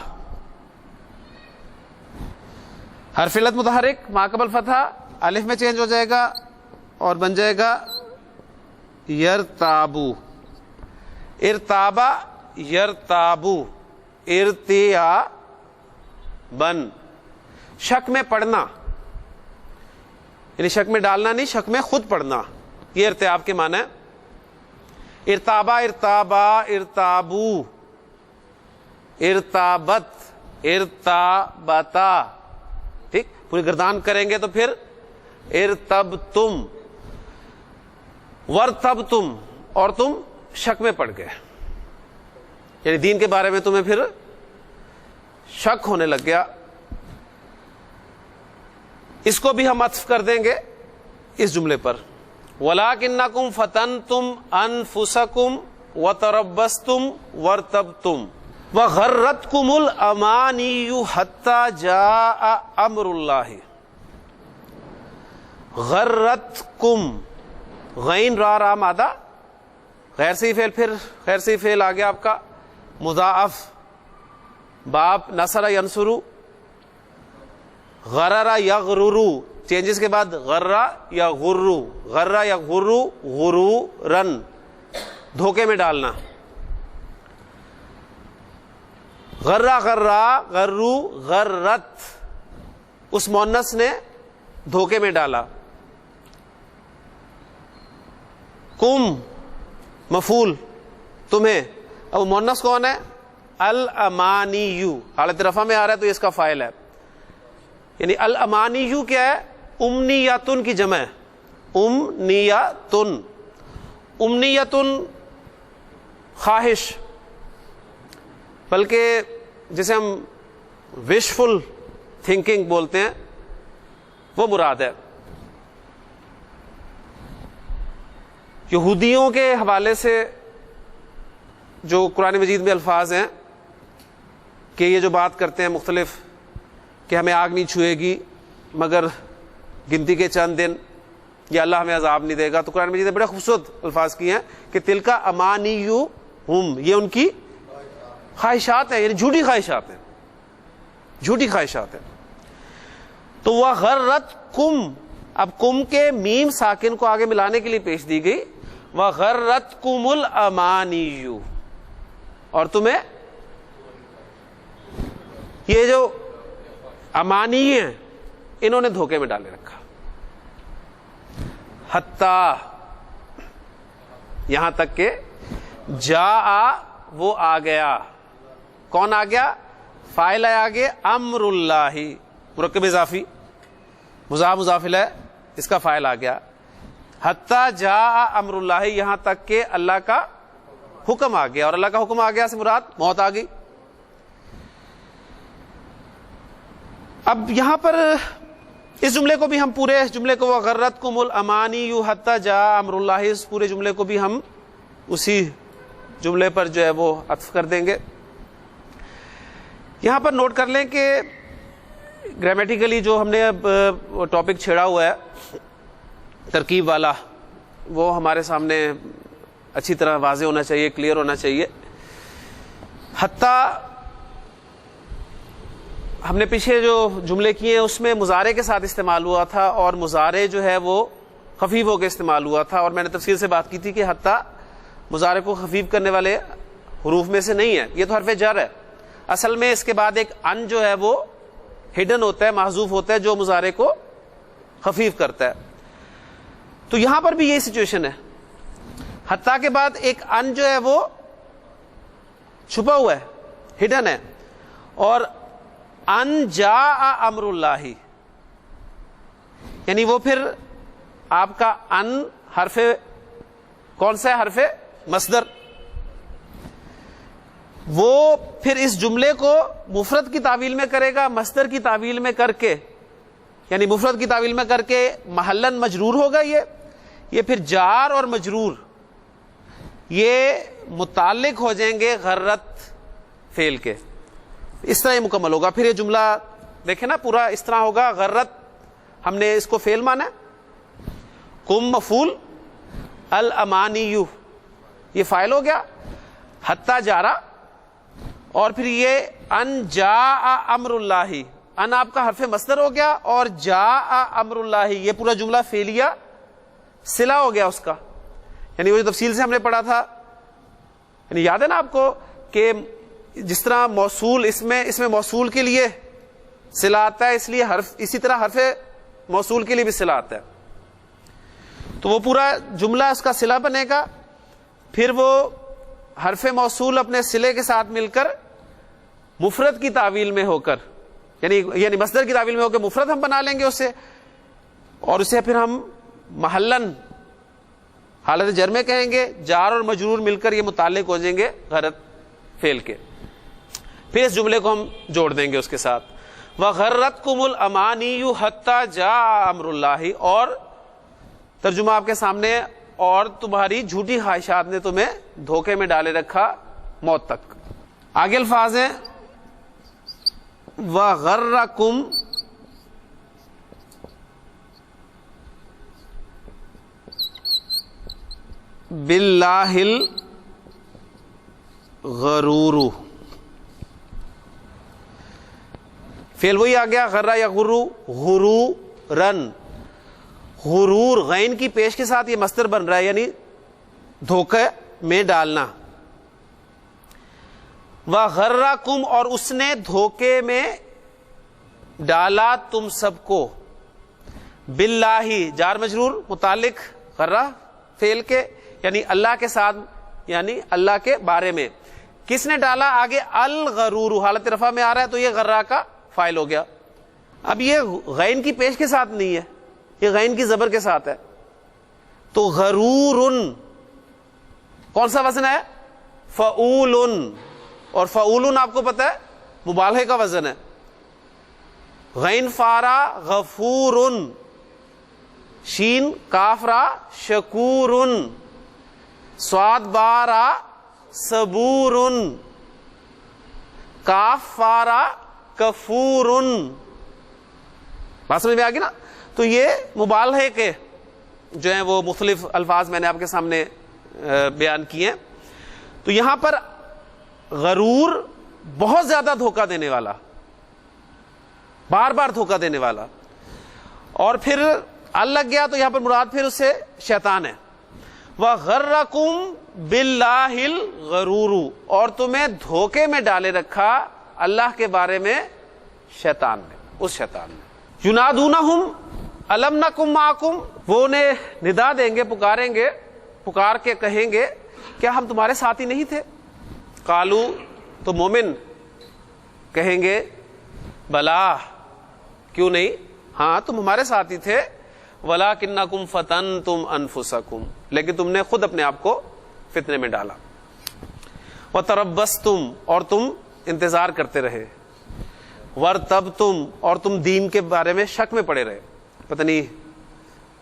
حرف علت متحرک ما قبل فتحہ الف میں چینج ہو جائے گا اور بن جائے گا یرتابو. ارتابا یرتابو, ارتیا بن. شک میں پڑھنا, یعنی شک میں ڈالنا نہیں, شک میں خود پڑھنا, یہ ارتیاب کے معنی ہے. ارتابا ارتابا ارتابو, ارتابت ارتابتا. ٹھیک. پوری گردان کریں گے تو پھر ارتبتم ورتبتم, اور تم شک میں پڑ گئے, یعنی دین کے بارے میں تمہیں پھر شک ہونے لگ گیا. اس کو بھی ہم عطف کر دیں گے اس جملے پر. وَلَٰكِنَّكُمْ فَتَنْتُمْ أَنفُسَكُمْ وَتَرَبَّصْتُمْ وَارْتَبْتُمْ وَغَرَّتْكُمُ الْأَمَانِيُّ حَتَّىٰ جَاءَ أَمْرُ اللَّهِ. غرتکم, غین را را مادہ, غیر سے فعل, پھر غیر سے فعل آ گیا آپ کا مضاعف. باب نصر ینصرو, غرر یغررو, چینجز کے بعد غرہ یا غرو, غرہ یا غرو, غرورن, دھوکے میں ڈالنا. غرہ غرہ غرو غرت, اس مؤنث نے دھوکے میں ڈالا. کم مفعول تمہیں, اب مؤنث کون ہے؟ الامانیو, حالت رفع میں آ رہا ہے تو اس کا فاعل ہے. یعنی الامانیو کیا ہے؟ امنیتن کی جمع ہے، امنیتن، امنیتن خواہش، بلکہ جسے ہم وشفل تھنکنگ بولتے ہیں وہ مراد ہے۔ یہودیوں کے حوالے سے جو قرآن مجید میں الفاظ ہیں کہ یہ جو بات کرتے ہیں مختلف کہ ہمیں آگ نہیں چھوئے گی مگر گنتی کے چند دن، یا اللہ ہمیں عذاب نہیں دے گا، تو قرآن مجید نے بڑے خوبصورت الفاظ کیے ہیں کہ تلکا امانیہم، یہ ان کی خواہشات ہیں، یعنی جھوٹی خواہشات ہیں، جھوٹی خواہشات ہیں۔ تو وغرتکم، اب کم کے میم ساکن کو آگے ملانے کے لیے پیش دی گئی، وغرتکم الامانی، اور تمہیں یہ جو امانی ہیں انہوں نے دھوکے میں ڈالے رکھا، حتیٰ یہاں تک کہ جاء، وہ آ گیا، کون آ گیا؟ فاعل ہے آگے امر اللہ، مرکب اضافی مضاف مضاف الیہ، اس کا فاعل آ گیا، حتیٰ جاء امر اللہ، یہاں تک کہ اللہ کا حکم آ گیا، اور اللہ کا حکم آ گیا سے مراد موت آ گئی۔ اب یہاں پر اس جملے کو بھی ہم پورے جملے کو وغرتکم الامانی حتیٰ جاء امر اللہ، اس پورے جملے کو بھی ہم اسی جملے پر جو ہے وہ عطف کر دیں گے۔ یہاں پر نوٹ کر لیں کہ گرامیٹیکلی جو ہم نے اب ٹاپک چھیڑا ہوا ہے ترکیب والا، وہ ہمارے سامنے اچھی طرح واضح ہونا چاہیے، کلیئر ہونا چاہیے۔ حتیٰ ہم نے پیچھے جو جملے کیے ہیں اس میں مضارع کے ساتھ استعمال ہوا تھا، اور مضارع جو ہے وہ خفیف ہو کے استعمال ہوا تھا، اور میں نے تفصیل سے بات کی تھی کہ حتیٰ مضارع کو خفیف کرنے والے حروف میں سے نہیں ہے، یہ تو حرف جر ہے، اصل میں اس کے بعد ایک ان جو ہے وہ ہڈن ہوتا ہے، محذوف ہوتا ہے، جو مضارع کو خفیف کرتا ہے۔ تو یہاں پر بھی یہی سچویشن ہے، حتیٰ کے بعد ایک ان جو ہے وہ چھپا ہوا ہے، ہڈن ہے، اور ان جاء امر اللہ، یعنی وہ پھر آپ کا ان حرف کون سا ہے؟ حرف مصدر، وہ پھر اس جملے کو مفرد کی تعویل میں کرے گا، مصدر کی تعویل میں کر کے، یعنی مفرد کی تعویل میں کر کے محلن مجرور ہوگا، یہ پھر جار اور مجرور یہ متعلق ہو جائیں گے غرت فعل کے، اس طرح یہ مکمل ہوگا۔ پھر یہ جملہ دیکھیں نا پورا اس طرح ہوگا، غرت ہم نے اس کو فعل مانا، کم مفعول، الامانیو یہ فاعل ہو گیا، حتیٰ جارا، اور پھر یہ ان جاء امر اللہ، ان آپ کا حرف مصدر ہو گیا، اور جاء امر اللہ یہ پورا جملہ فعلیہ صلہ ہو گیا اس کا، یعنی وہ جو تفصیل سے ہم نے پڑھا تھا، یعنی یاد ہے نا آپ کو کہ جس طرح موصول اس میں موصول کے لیے صلہ آتا ہے، اس لیے اسی طرح حرف موصول کے لیے بھی صلہ آتا ہے، تو وہ پورا جملہ اس کا صلہ بنے گا، پھر وہ حرف موصول اپنے صلے کے ساتھ مل کر مفرد کی تعویل میں ہو کر، یعنی مصدر کی تعویل میں ہو کر مفرد ہم بنا لیں گے اسے، اور اسے پھر ہم محلن حالت جر میں کہیں گے، جار اور مجرور مل کر یہ متعلق ہو جائیں گے غرت فعل کے، پھر اس جملے کو ہم جوڑ دیں گے اس کے ساتھ، وغرتکم الامانی حتیٰ جاء امر اللہ، اور ترجمہ آپ کے سامنے، اور تمہاری جھوٹی خواہشات نے تمہیں دھوکے میں ڈالے رکھا موت تک۔ آگے الفاظ ہیں وغرکم باللہ الغرور، فعل وہی آ گیا، غرہ یغرو، غرورن، غرور غین کی پیش کے ساتھ یہ مصدر بن رہا ہے، یعنی دھوکے میں ڈالنا، وغرکم اور اس نے دھوکے میں ڈالا تم سب کو، باللہ جار مجرور متعلق غرہ فعل کے، یعنی اللہ کے ساتھ، یعنی اللہ کے بارے میں، کس نے ڈالا؟ آگے الغرور حالت رفع میں آ رہا ہے تو یہ غرہ کا فاعل ہو گیا، اب یہ غین کی پیش کے ساتھ نہیں ہے، یہ غین کی زبر کے ساتھ ہے. تو غرورن کون سا وزن ہے؟ فعولن. اور فعولن آپ کو پتا ہے مبالغے کا وزن ہے. غین فارا غفورن، شین کافرا شکورن، صاد بارا صبورن، کاف فارا کفورن. بات سمجھ میں آ گئی نا؟ تو یہ مبالغے کے جو ہیں وہ مختلف الفاظ میں نے آپ کے سامنے بیان کیے ہیں. تو یہاں پر غرور بہت زیادہ دھوکہ دینے والا، بار بار دھوکہ دینے والا. اور پھر ال لگ گیا تو یہاں پر مراد پھر اس سے شیطان ہے. وَغَرَّكُمْ بِاللَّهِ الْغَرُورُ، اور تمہیں دھوکے میں ڈالے رکھا اللہ کے بارے میں شیطان نے، اس شیطان نے. يُنَادُونَهُمْ أَلَمْ نَكُنْ مَعَكُمْ، وہ انہیں ندا دیں گے، پکاریں گے، پکار کے کہیں گے کیا ہم تمہارے ساتھی نہیں تھے؟ قالو، تو مومن کہیں گے بلا، کیوں نہیں، ہاں تم ہمارے ساتھی تھے. وَلَكِنَّكُمْ فَتَنْتُمْ أَنفُسَكُمْ، لیکن تم نے خود اپنے آپ کو فتنے میں ڈالا. وَتَرَبَّصْتُمْ، اور تم انتظار کرتے رہے. وَارْتَبْتُمْ، اور تم دین کے بارے میں شک میں پڑے رہے، پتہ نہیں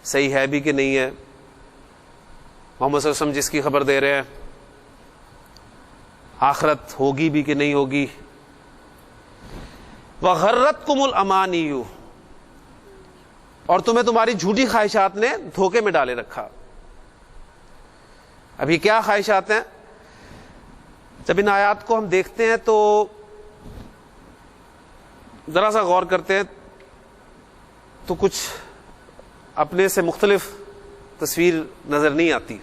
صحیح ہے بھی کہ نہیں ہے، محمد صلی اللہ علیہ وسلم جس کی خبر دے رہے ہیں آخرت ہوگی بھی کہ نہیں ہوگی. وَغَرَّتْكُمُ الْأَمَانِيُّ، اور تمہیں تمہاری جھوٹی خواہشات نے دھوکے میں ڈالے رکھا. اب یہ کیا خواہشات ہیں؟ جب ان آیات کو ہم دیکھتے ہیں تو ذرا سا غور کرتے ہیں تو کچھ اپنے سے مختلف تصویر نظر نہیں آتی.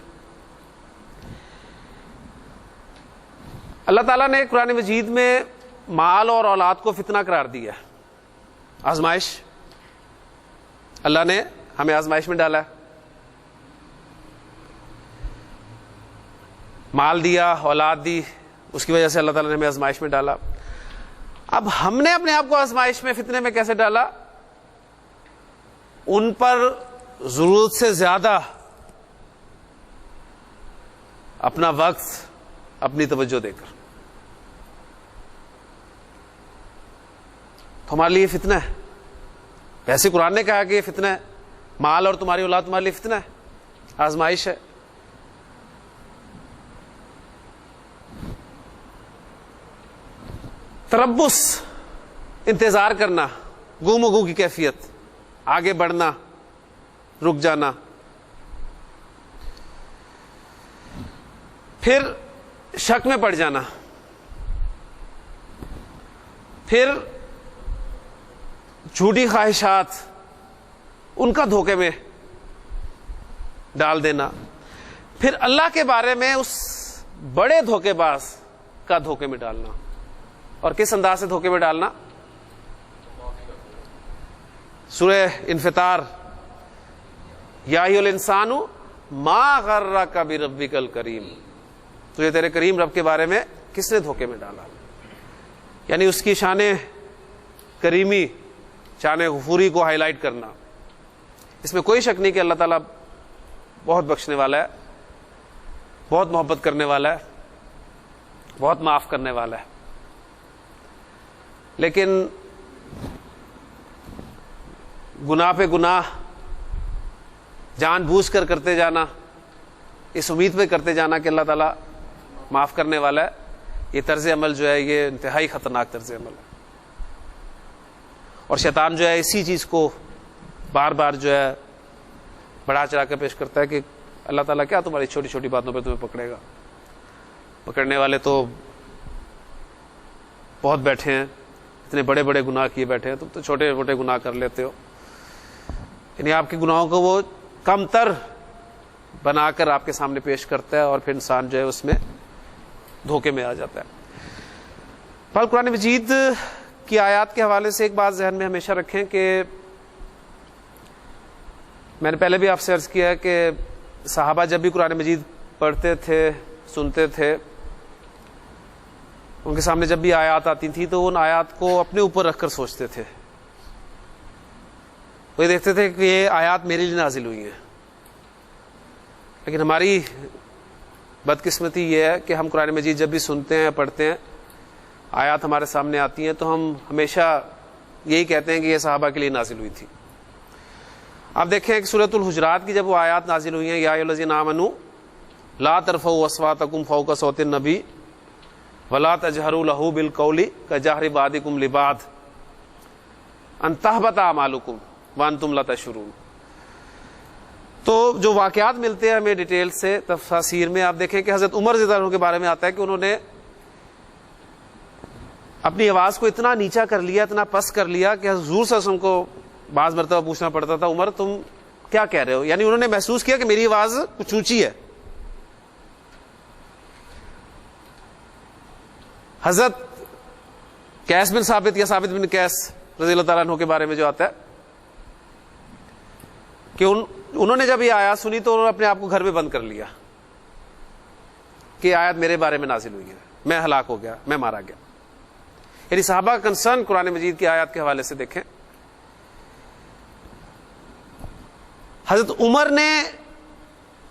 اللہ تعالیٰ نے قرآن مجید میں مال اور اولاد کو فتنہ قرار دیا ہے، آزمائش. اللہ نے ہمیں آزمائش میں ڈالا ہے، مال دیا، اولاد دی، اس کی وجہ سے اللہ تعالیٰ نے ہمیں آزمائش میں ڈالا. اب ہم نے اپنے آپ کو آزمائش میں، فتنے میں کیسے ڈالا؟ ان پر ضرورت سے زیادہ اپنا وقت، اپنی توجہ دے کر. تو ہمارے لیے فتنہ ہے. ویسے قرآن نے کہا کہ یہ فتنہ ہے، مال اور تمہاری اولاد تمہارے لیے فتنہ ہے، آزمائش ہے. تربص، انتظار کرنا، گم و گو کی کیفیت، آگے بڑھنا، رک جانا. پھر شک میں پڑ جانا، پھر جھوٹی خواہشات، ان کا دھوکے میں ڈال دینا. پھر اللہ کے بارے میں اس بڑے دھوکے باز کا دھوکے میں ڈالنا. اور کس انداز سے دھوکے میں ڈالنا؟ سورہ انفطار، یا ایھا الانسان ما غرک بربک الکریم، تجھے تیرے کریم رب کے بارے میں کس نے دھوکے میں ڈالا؟ یعنی اس کی شان کریمی، شان غفوری کو ہائی لائٹ کرنا. اس میں کوئی شک نہیں کہ اللہ تعالیٰ بہت بخشنے والا ہے، بہت محبت کرنے والا ہے، بہت معاف کرنے والا ہے. لیکن گناہ پہ گناہ جان بوجھ کر کرتے جانا، اس امید پہ کرتے جانا کہ اللہ تعالیٰ معاف کرنے والا ہے، یہ طرز عمل جو ہے یہ انتہائی خطرناک طرز عمل ہے. اور شیطان جو ہے اسی چیز کو بار بار جو ہے بڑھا چڑھا کر پیش کرتا ہے کہ اللہ تعالیٰ کیا تمہاری چھوٹی چھوٹی باتوں پہ تمہیں پکڑے گا. پکڑنے والے تو بہت بیٹھے ہیں، اتنے بڑے بڑے گناہ کیے بیٹھے ہیں، تم تو چھوٹے موٹے گناہ کر لیتے ہو. یعنی آپ کے گناہوں کو وہ کم تر بنا کر آپ کے سامنے پیش کرتا ہے، اور پھر انسان جو ہے اس میں دھوکے میں آ جاتا ہے. پر قرآن مجید کی آیات کے حوالے سے ایک بات ذہن میں ہمیشہ رکھیں کہ میں نے پہلے بھی آپ سے عرض کیا ہے کہ صحابہ جب بھی قرآن مجید پڑھتے تھے، سنتے تھے، ان کے سامنے جب بھی آیات آتی تھی تو ان آیات کو اپنے اوپر رکھ کر سوچتے تھے وہ دیکھتے تھے کہ یہ آیات میرے لیے نازل ہوئی ہیں. لیکن ہماری بدقسمتی یہ ہے کہ ہم قرآن مجید جب بھی سنتے ہیں پڑھتے ہیں آیات ہمارے سامنے آتی ہیں تو ہم ہمیشہ یہی کہتے ہیں کہ یہ صحابہ کے لیے نازل ہوئی تھی. آپ دیکھیں کہ سورۃ الحجرات کی جب وہ آیات نازل ہوئی ہیں یا ایھا الذین آمنوا لا ترفعوا اصواتکم فوق صوت النبی ولا تجہروا لہ بالقول کجہر بعضکم لبعض ان تحبط اعمالکم وانتم لا تشعرون. تو جو واقعات ملتے ہیں ہمیں ڈیٹیل سے تفاسیر میں، آپ دیکھیں کہ حضرت عمر رضی اللہ عنہ کے بارے میں آتا ہے کہ انہوں نے اپنی آواز کو اتنا نیچا کر لیا، اتنا پس کر لیا کہ حضور صلی اللہ علیہ وسلم کو بعض مرتبہ پوچھنا پڑتا تھا عمر تم کیا کہہ رہے ہو، یعنی انہوں نے محسوس کیا کہ میری آواز کچھ اونچی ہے. حضرت قیس بن ثابت یا ثابت بن قیس رضی اللہ تعالیٰ عنہ کے بارے میں جو آتا ہے کہ انہوں نے جب یہ آیات سنی تو انہوں نے اپنے آپ کو گھر میں بند کر لیا کہ آیت میرے بارے میں نازل ہوئی ہے، میں ہلاک ہو گیا، میں مارا گیا. یعنی صحابہ کا کنسرن قرآن مجید کی آیات کے حوالے سے دیکھیں. حضرت عمر نے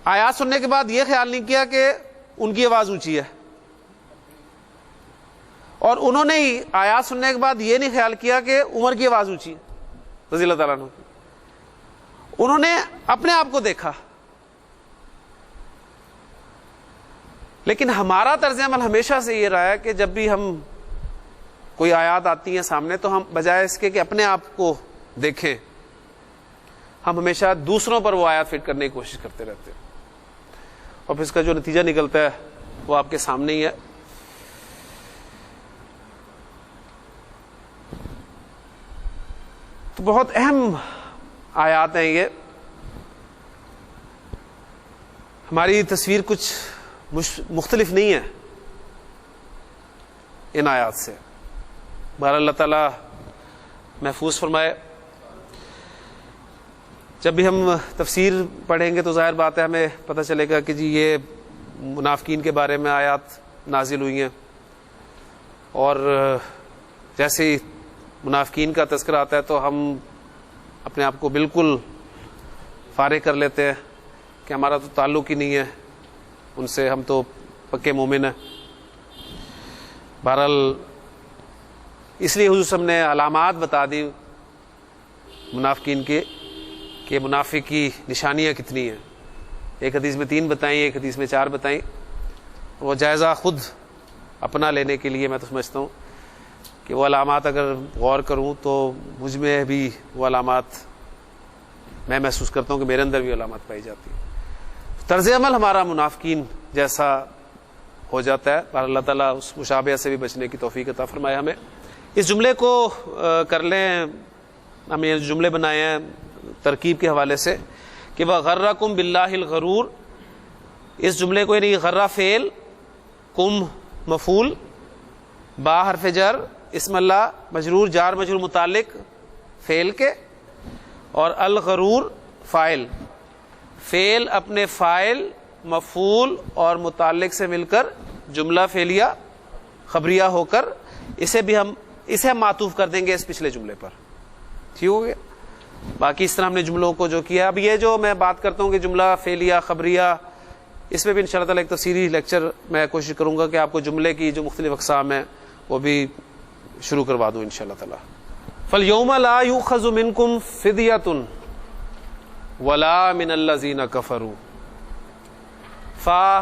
آیات سننے کے بعد یہ خیال نہیں کیا کہ ان کی آواز اونچی ہے، اور انہوں نے آیات سننے کے بعد یہ نہیں خیال کیا کہ عمر کی آواز اونچی ہے رضی اللہ تعالیٰ عنہ. انہوں نے اپنے آپ کو دیکھا. لیکن ہمارا طرز عمل ہمیشہ سے یہ رہا ہے کہ جب بھی ہم کوئی آیات آتی ہیں سامنے تو ہم بجائے اس کے کہ اپنے آپ کو دیکھیں، ہم ہمیشہ دوسروں پر وہ آیات فٹ کرنے کی کوشش کرتے رہتے ہیں، اور پھر اس کا جو نتیجہ نکلتا ہے وہ آپ کے سامنے ہی ہے. تو بہت اہم آیات ہیں یہ. ہماری تصویر کچھ مختلف نہیں ہے ان آیات سے. بہر اللہ تعالیٰ محفوظ فرمائے. جب بھی ہم تفسیر پڑھیں گے تو ظاہر بات ہے ہمیں پتہ چلے گا کہ جی یہ منافقین کے بارے میں آیات نازل ہوئی ہیں، اور جیسے ہی منافقین کا تذکرہ آتا ہے تو ہم اپنے آپ کو بالکل فارغ کر لیتے ہیں کہ ہمارا تو تعلق ہی نہیں ہے ان سے، ہم تو پکے مومن ہیں. بہرحال اس لیے حضور صلی اللہ علیہ وسلم نے علامات بتا دی منافقین کے کہ منافق کی نشانیاں کتنی ہیں. ایک حدیث میں 3 بتائیں، ایک حدیث میں 4 بتائیں. وہ جائزہ خود اپنا لینے کے لیے میں تو سمجھتا ہوں کہ وہ علامات اگر غور کروں تو مجھ میں بھی وہ علامات میں محسوس کرتا ہوں کہ میرے اندر بھی علامات پائی جاتی ہیں. طرز عمل ہمارا منافقین جیسا ہو جاتا ہے. پر اللہ تعالیٰ اس مشابہہ سے بھی بچنے کی توفیق عطا فرمائے ہمیں. اس جملے کو کر لیں، ہم یہ جملے بنائے ہیں ترکیب کے حوالے سے کہ وغرکم باللہ الغرور. اس جملے کو یعنی غرہ فعل، کم مفعول، با حرف جر، اسم اللہ مجرور جار مجرور متعلق فعل کے، اور الغرور فاعل. فعل اپنے فاعل، مفعول اور متعلق سے مل کر جملہ فعلیہ خبریہ ہو کر اسے ہم معطوف کر دیں گے اس پچھلے جملے پر. ٹھیک ہو گیا؟ باقی اس طرح ہم نے جملوں کو جو کیا. اب یہ جو میں بات کرتا ہوں کہ جملہ فعلیہ خبریہ، اس میں بھی انشاءاللہ تعالی ایک تفصیلی لیکچر میں کوشش کروں گا کہ آپ کو جملے کی جو مختلف اقسام ہیں وہ بھی شروع کروا دوں انشاءاللہ تعالی. فَالْيَوْمَ لَا يُؤْخَذُ مِنْكُمْ فِدْيَةٌ وَلَا مِنَ الَّذِينَ كَفَرُوا. فا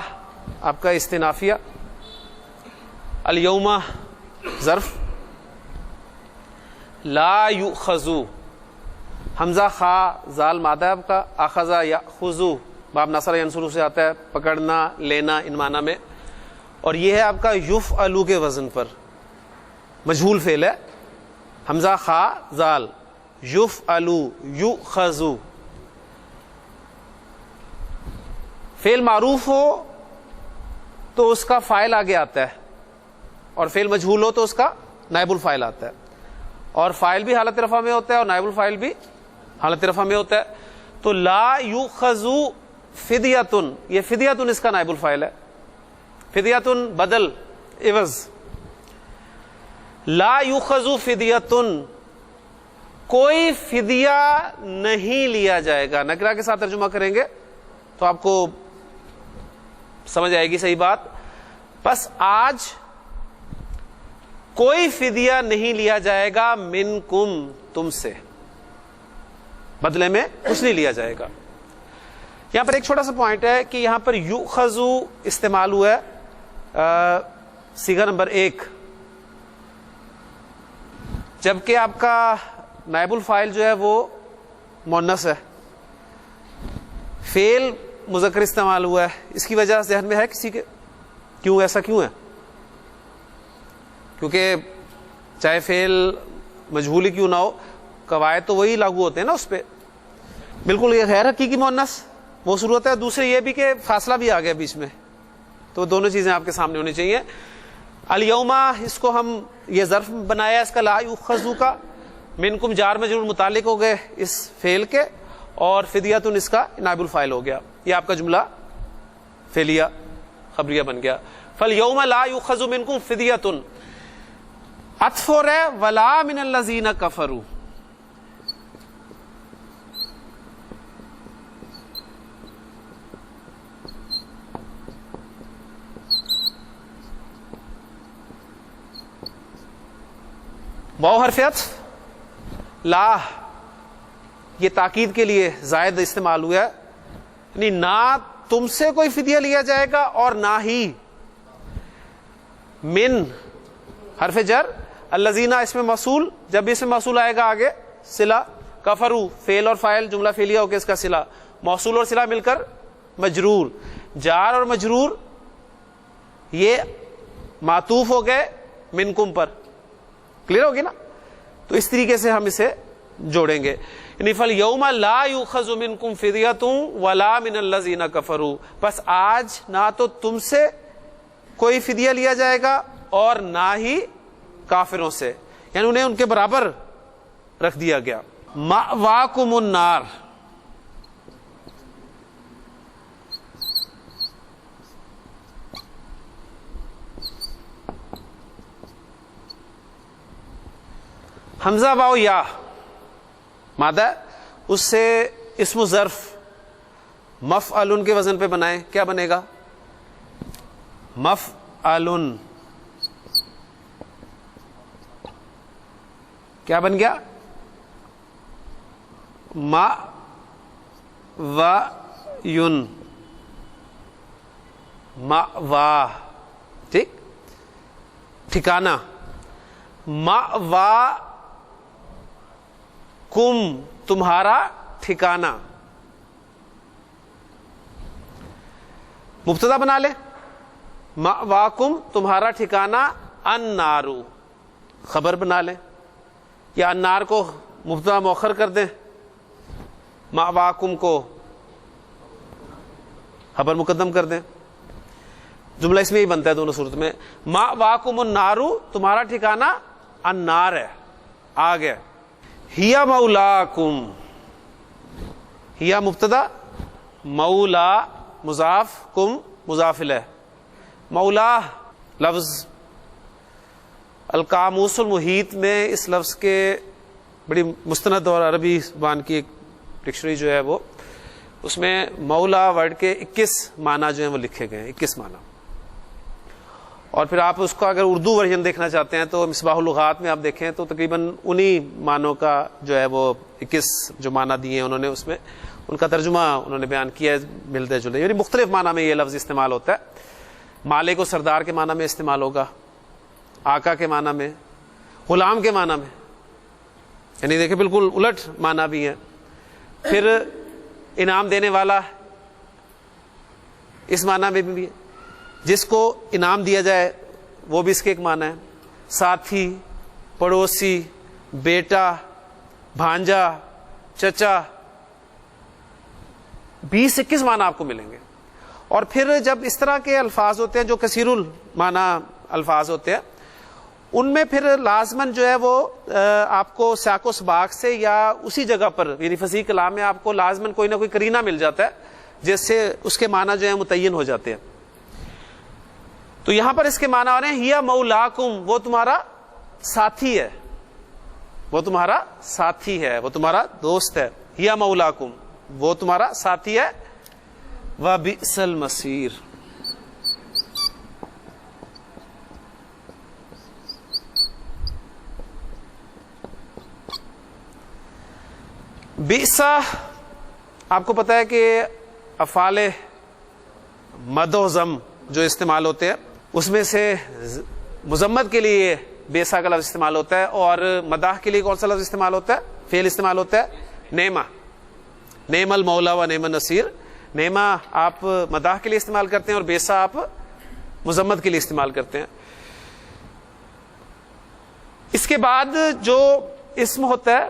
آپ کا استنافیہ، الیوم ظرف، لا یؤخذو حمزہ خا زال مادہ آپ کا، اخذا یاخذو باب نصر ینصرو سے آتا ہے پکڑنا لینا ان معنی میں، اور یہ ہے آپ کا یفعلو کے وزن پر، مجہول فعل ہے. حمزہ خا زال یفعلو یؤخذو. فعل معروف ہو تو اس کا فاعل آگے آتا ہے، اور فعل مجہول ہو تو اس کا نائب الفاعل آتا ہے، اور فاعل بھی حالت رفع میں ہوتا ہے اور نائب الفاعل بھی حالت رفع میں ہوتا ہے. تو لا یؤخذ فدیۃ، یہ فدیۃ اس کا نائب الفاعل ہے. فدیۃ بدل عوض. لا یؤخذ فدیۃ کوئی فدیہ نہیں لیا جائے گا. نکرہ کے ساتھ ترجمہ کریں گے تو آپ کو سمجھ آئے گی صحیح بات. بس آج کوئی فدیہ نہیں لیا جائے گا منکم تم سے, بدلے میں کچھ نہیں لیا جائے گا. یہاں پر ایک چھوٹا سا پوائنٹ ہے کہ یہاں پر یؤخذو استعمال ہوا ہے صیغہ نمبر 1, جبکہ آپ کا نائب الفاعل جو ہے وہ مؤنث ہے. فعل مذکر استعمال ہوا ہے. اس کی وجہ ذہن میں ہے کسی کے کیوں ایسا کیوں ہے؟ کیونکہ چاہے فعل مجہول ہی کیوں نہ ہو, قواعد تو وہی لاگو ہوتے ہیں نا اس پہ. بالکل یہ غیر حقیقی مؤنث وہ صورت ہے. دوسرے یہ بھی کہ فاصلہ بھی آ گیا بیچ میں, تو دونوں چیزیں آپ کے سامنے ہونی چاہیے. الیوما اس کو ہم یہ ظرف بنایا اس کا, لا یؤخذو کا, منکم جار مجرور متعلق ہو گئے اس فعل کے, اور فدیتن اس کا نائب الفاعل ہو گیا. یہ آپ کا جملہ فعلیہ خبریہ بن گیا. فالیوم لا یؤخذ منکم فدیتن, عطف ہو رہا ہے ولا من الذین کفروا. واو حرف عطف, لا یہ تاکید کے لیے زائد استعمال ہوا ہے, یعنی نہ تم سے کوئی فدیہ لیا جائے گا اور نہ ہی من حرف جر, الذین اس میں موصول, جب بھی اس میں موصول آئے گا آگے صلہ, کفروا فعل اور فاعل جملہ فعلیہ ہو کے اس کا صلہ, موصول اور صلہ مل کر مجرور, جار اور مجرور یہ معطوف ہو گئے منکم پر. کلیئر ہوگی نا؟ تو اس طریقے سے ہم اسے جوڑیں گے. یعنی فالیوم لا یؤخذ منکم فدیۃ ولا من الذین کفروا, بس آج نہ تو تم سے کوئی فدیہ لیا جائے گا اور نہ ہی کافروں سے, یعنی انہیں ان کے برابر رکھ دیا گیا. مأواکم النار, حمزہ واو یا مادہ, اس سے اسم ظرف مفعل کے وزن پہ بنائیں, کیا بنے گا؟ مفعل. کیا بن گیا؟ ما و یون, ما وا, ٹھیک, ٹھکانہ. ما وا کم تمہارا ٹھکانہ, مبتدا بنا لے, مأواکم تمہارا ٹھکانہ, النارو خبر بنا لیں, یا النار کو مبتدا مؤخر کر دیں, مأواکم کو خبر مقدم کر دیں. جملہ اس میں ہی بنتا ہے دونوں صورت میں. مأواکم النارو تمہارا ٹھکانہ النار ہے, آ گیا. ہیا مولاکم, ہیا مبتدا, مولا مضاف, کم مضاف الیہ. مولا لفظ القاموس المحیط میں اس لفظ کے بڑی مستند اور عربی زبان کی ایک ڈکشنری جو ہے وہ, اس میں مولا ورڈ کے 21 معنی جو ہیں وہ لکھے گئے ہیں, 21 معنی. اور پھر آپ اس کا اگر اردو ورژن دیکھنا چاہتے ہیں تو مصباح اللغات میں آپ دیکھیں تو تقریباً انہی معنوں کا جو ہے وہ 21 جو معنی دیے ہیں انہوں نے, اس میں ان کا ترجمہ انہوں نے بیان کیا ہے ملتے جلتے, یعنی مختلف معنی میں یہ لفظ استعمال ہوتا ہے. مالک و سردار کے معنی میں استعمال ہوگا, آقا کے معنی میں, غلام کے معنی میں, یعنی دیکھیں بالکل الٹ معنی بھی ہے. پھر انعام دینے والا اس معنی میں بھی ہے, جس کو انعام دیا جائے وہ بھی اس کے ایک معنی ہے. ساتھی, پڑوسی, بیٹا, بھانجا, چچا, 20-21 معنی آپ کو ملیں گے. اور پھر جب اس طرح کے الفاظ ہوتے ہیں جو کثیر المعنی الفاظ ہوتے ہیں, ان میں پھر لازماً جو ہے وہ آپ کو سیاق و سباق سے یا اسی جگہ پر, یعنی فصیح کلام میں آپ کو لازماً کوئی نہ کوئی قرینہ مل جاتا ہے جس سے اس کے معنی جو ہیں متعین ہو جاتے ہیں. تو یہاں پر اس کے معنی آ رہے ہیں ہیا مولاکم, وہ تمہارا ساتھی ہے, وہ تمہارا ساتھی ہے، وہ تمہارا دوست ہے. یا مولاکم، وہ تمہارا ساتھی ہے. وبئس المصیر، بئسا آپ کو پتا ہے کہ افعال مد و ذم جو استعمال ہوتے ہیں اس میں سے مذمت کے لیے بئسا کا لفظ استعمال ہوتا ہے، اور مداح کے لیے کون سا لفظ استعمال ہوتا ہے؟ فعل استعمال ہوتا ہے نعمہ. نعم المولا و نعم النصیر. نعمہ آپ مداح کے لیے استعمال کرتے ہیں اور بئسا آپ مذمت کے لیے استعمال کرتے ہیں. اس کے بعد جو اسم ہوتا ہے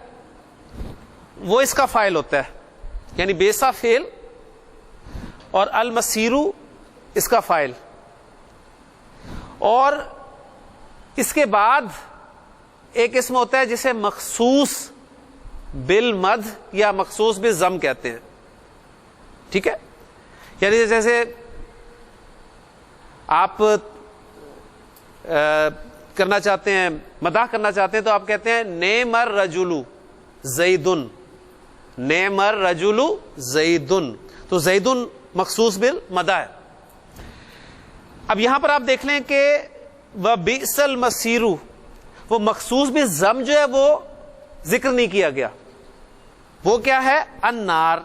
وہ اس کا فاعل ہوتا ہے، یعنی بئسا فعل اور المصیرو اس کا فاعل. اور اس کے بعد ایک اسم ہوتا ہے جسے مخصوص بالمد یا مخصوص بالضم کہتے ہیں. ٹھیک ہے، یعنی جیسے آپ کرنا چاہتے ہیں، مداح کرنا چاہتے ہیں تو آپ کہتے ہیں نعم الرجل زیدن. نعم الرجل زیدن، تو زیدن مخصوص بالمدح ہے. اب یہاں پر آپ دیکھ لیں کہ وبئس المصیر، وہ مخصوص بالضم جو ہے وہ ذکر نہیں کیا گیا. وہ کیا ہے؟ النار.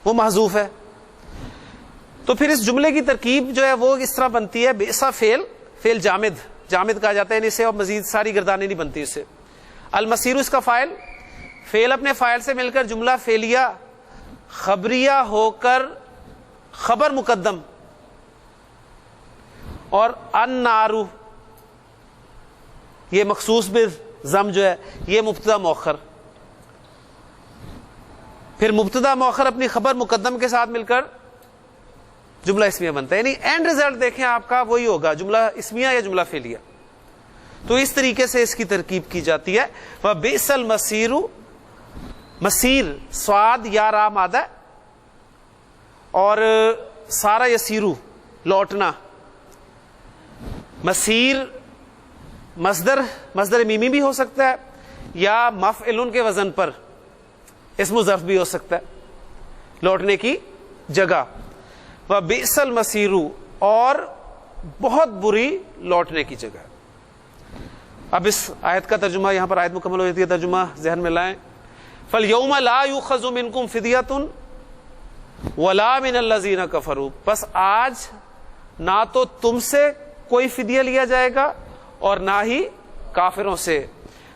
وہ محذوف ہے. تو پھر اس جملے کی ترکیب جو ہے وہ اس طرح بنتی ہے: بئسا فعل جامد کہا جاتا ہے، یعنی اسے اور مزید ساری گردانیں نہیں بنتی اس سے. المصیر اس کا فاعل، فعل اپنے فاعل سے مل کر جملہ فعلیہ خبریہ ہو کر خبر مقدم، اور النار یہ مخصوص بالضم جو ہے یہ مبتدا مؤخر. پھر مبتدا مؤخر اپنی خبر مقدم کے ساتھ مل کر جملہ اسمیہ بنتا ہے. یعنی اینڈ رزلٹ دیکھیں آپ کا وہی ہوگا، جملہ اسمیہ یا جملہ فعلیہ. تو اس طریقے سے اس کی ترکیب کی جاتی ہے. وبئس المصیر، مسیر سواد یا را مادہ، اور سارا یسیرو لوٹنا. مسیر مصدر میمی بھی ہو سکتا ہے، یا مفعل کے وزن پر اسم ظرف بھی ہو سکتا ہے، لوٹنے کی جگہ. وبئس المصیر، اور بہت بری لوٹنے کی جگہ. اب اس آیت کا ترجمہ، یہاں پر آیت مکمل ہو جاتی ہے، ترجمہ ذہن میں لائیں. فَالْيَوْمَ لَا يُؤْخَذُ مِنْكُمْ فِدْيَةٌ وَلَا مِنَ الَّذِينَ كَفَرُوا، بس آج نہ تو تم سے کوئی فدیہ لیا جائے گا اور نہ ہی کافروں سے.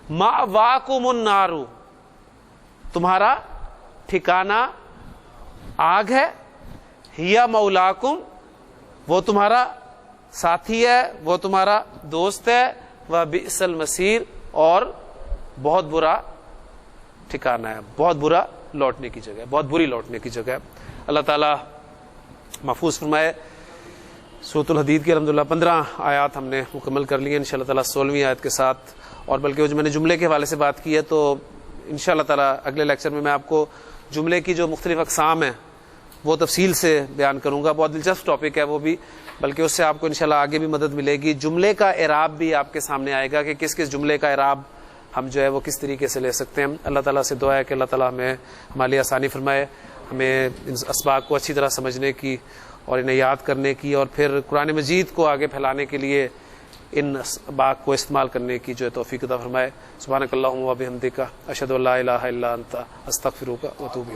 مَأْوَاكُمُ النَّارُ، تمہارا ٹھکانہ آگ ہے. ہِیَ مولاکم، وہ تمہارا ساتھی ہے، وہ تمہارا دوست ہے. وبئس المصیر، اور بہت برا ٹھکانہ ہے، بہت برا لوٹنے کی جگہ ہے، بہت بری لوٹنے کی جگہ ہے. اللہ تعالیٰ محفوظ فرمائے. سورۃ الحدید کی الحمدللہ 15 آیات ہم نے مکمل کر لی ہیں انشاءاللہ تعالیٰ 16ویں آیت کے ساتھ. اور بلکہ جو میں نے جملے کے حوالے سے بات کی ہے تو انشاءاللہ تعالیٰ اگلے لیکچر میں آپ کو جملے کی جو مختلف اقسام ہیں وہ تفصیل سے بیان کروں گا. بہت دلچسپ ٹاپک ہے وہ بھی، بلکہ اس سے آپ کو انشاءاللہ آگے بھی مدد ملے گی. جملے کا اعراب بھی آپ کے سامنے آئے گا کہ کس کس جملے کا اعراب ہم جو ہے وہ کس طریقے سے لے سکتے ہیں. اللہ تعالیٰ سے دعا ہے کہ اللہ تعالیٰ ہمیں ہمارے لیے آسانی فرمائے، ہمیں ان اسباق کو اچھی طرح سمجھنے کی اور انہیں یاد کرنے کی، اور پھر قرآن مجید کو آگے پھیلانے کے لیے ان اسباق کو استعمال کرنے کی جو ہے توفیق عطا فرمائے. سبحانک اللہم و بحمدک، اشہد ان لا الہ الا انت، استغفرک و اتوب الیک.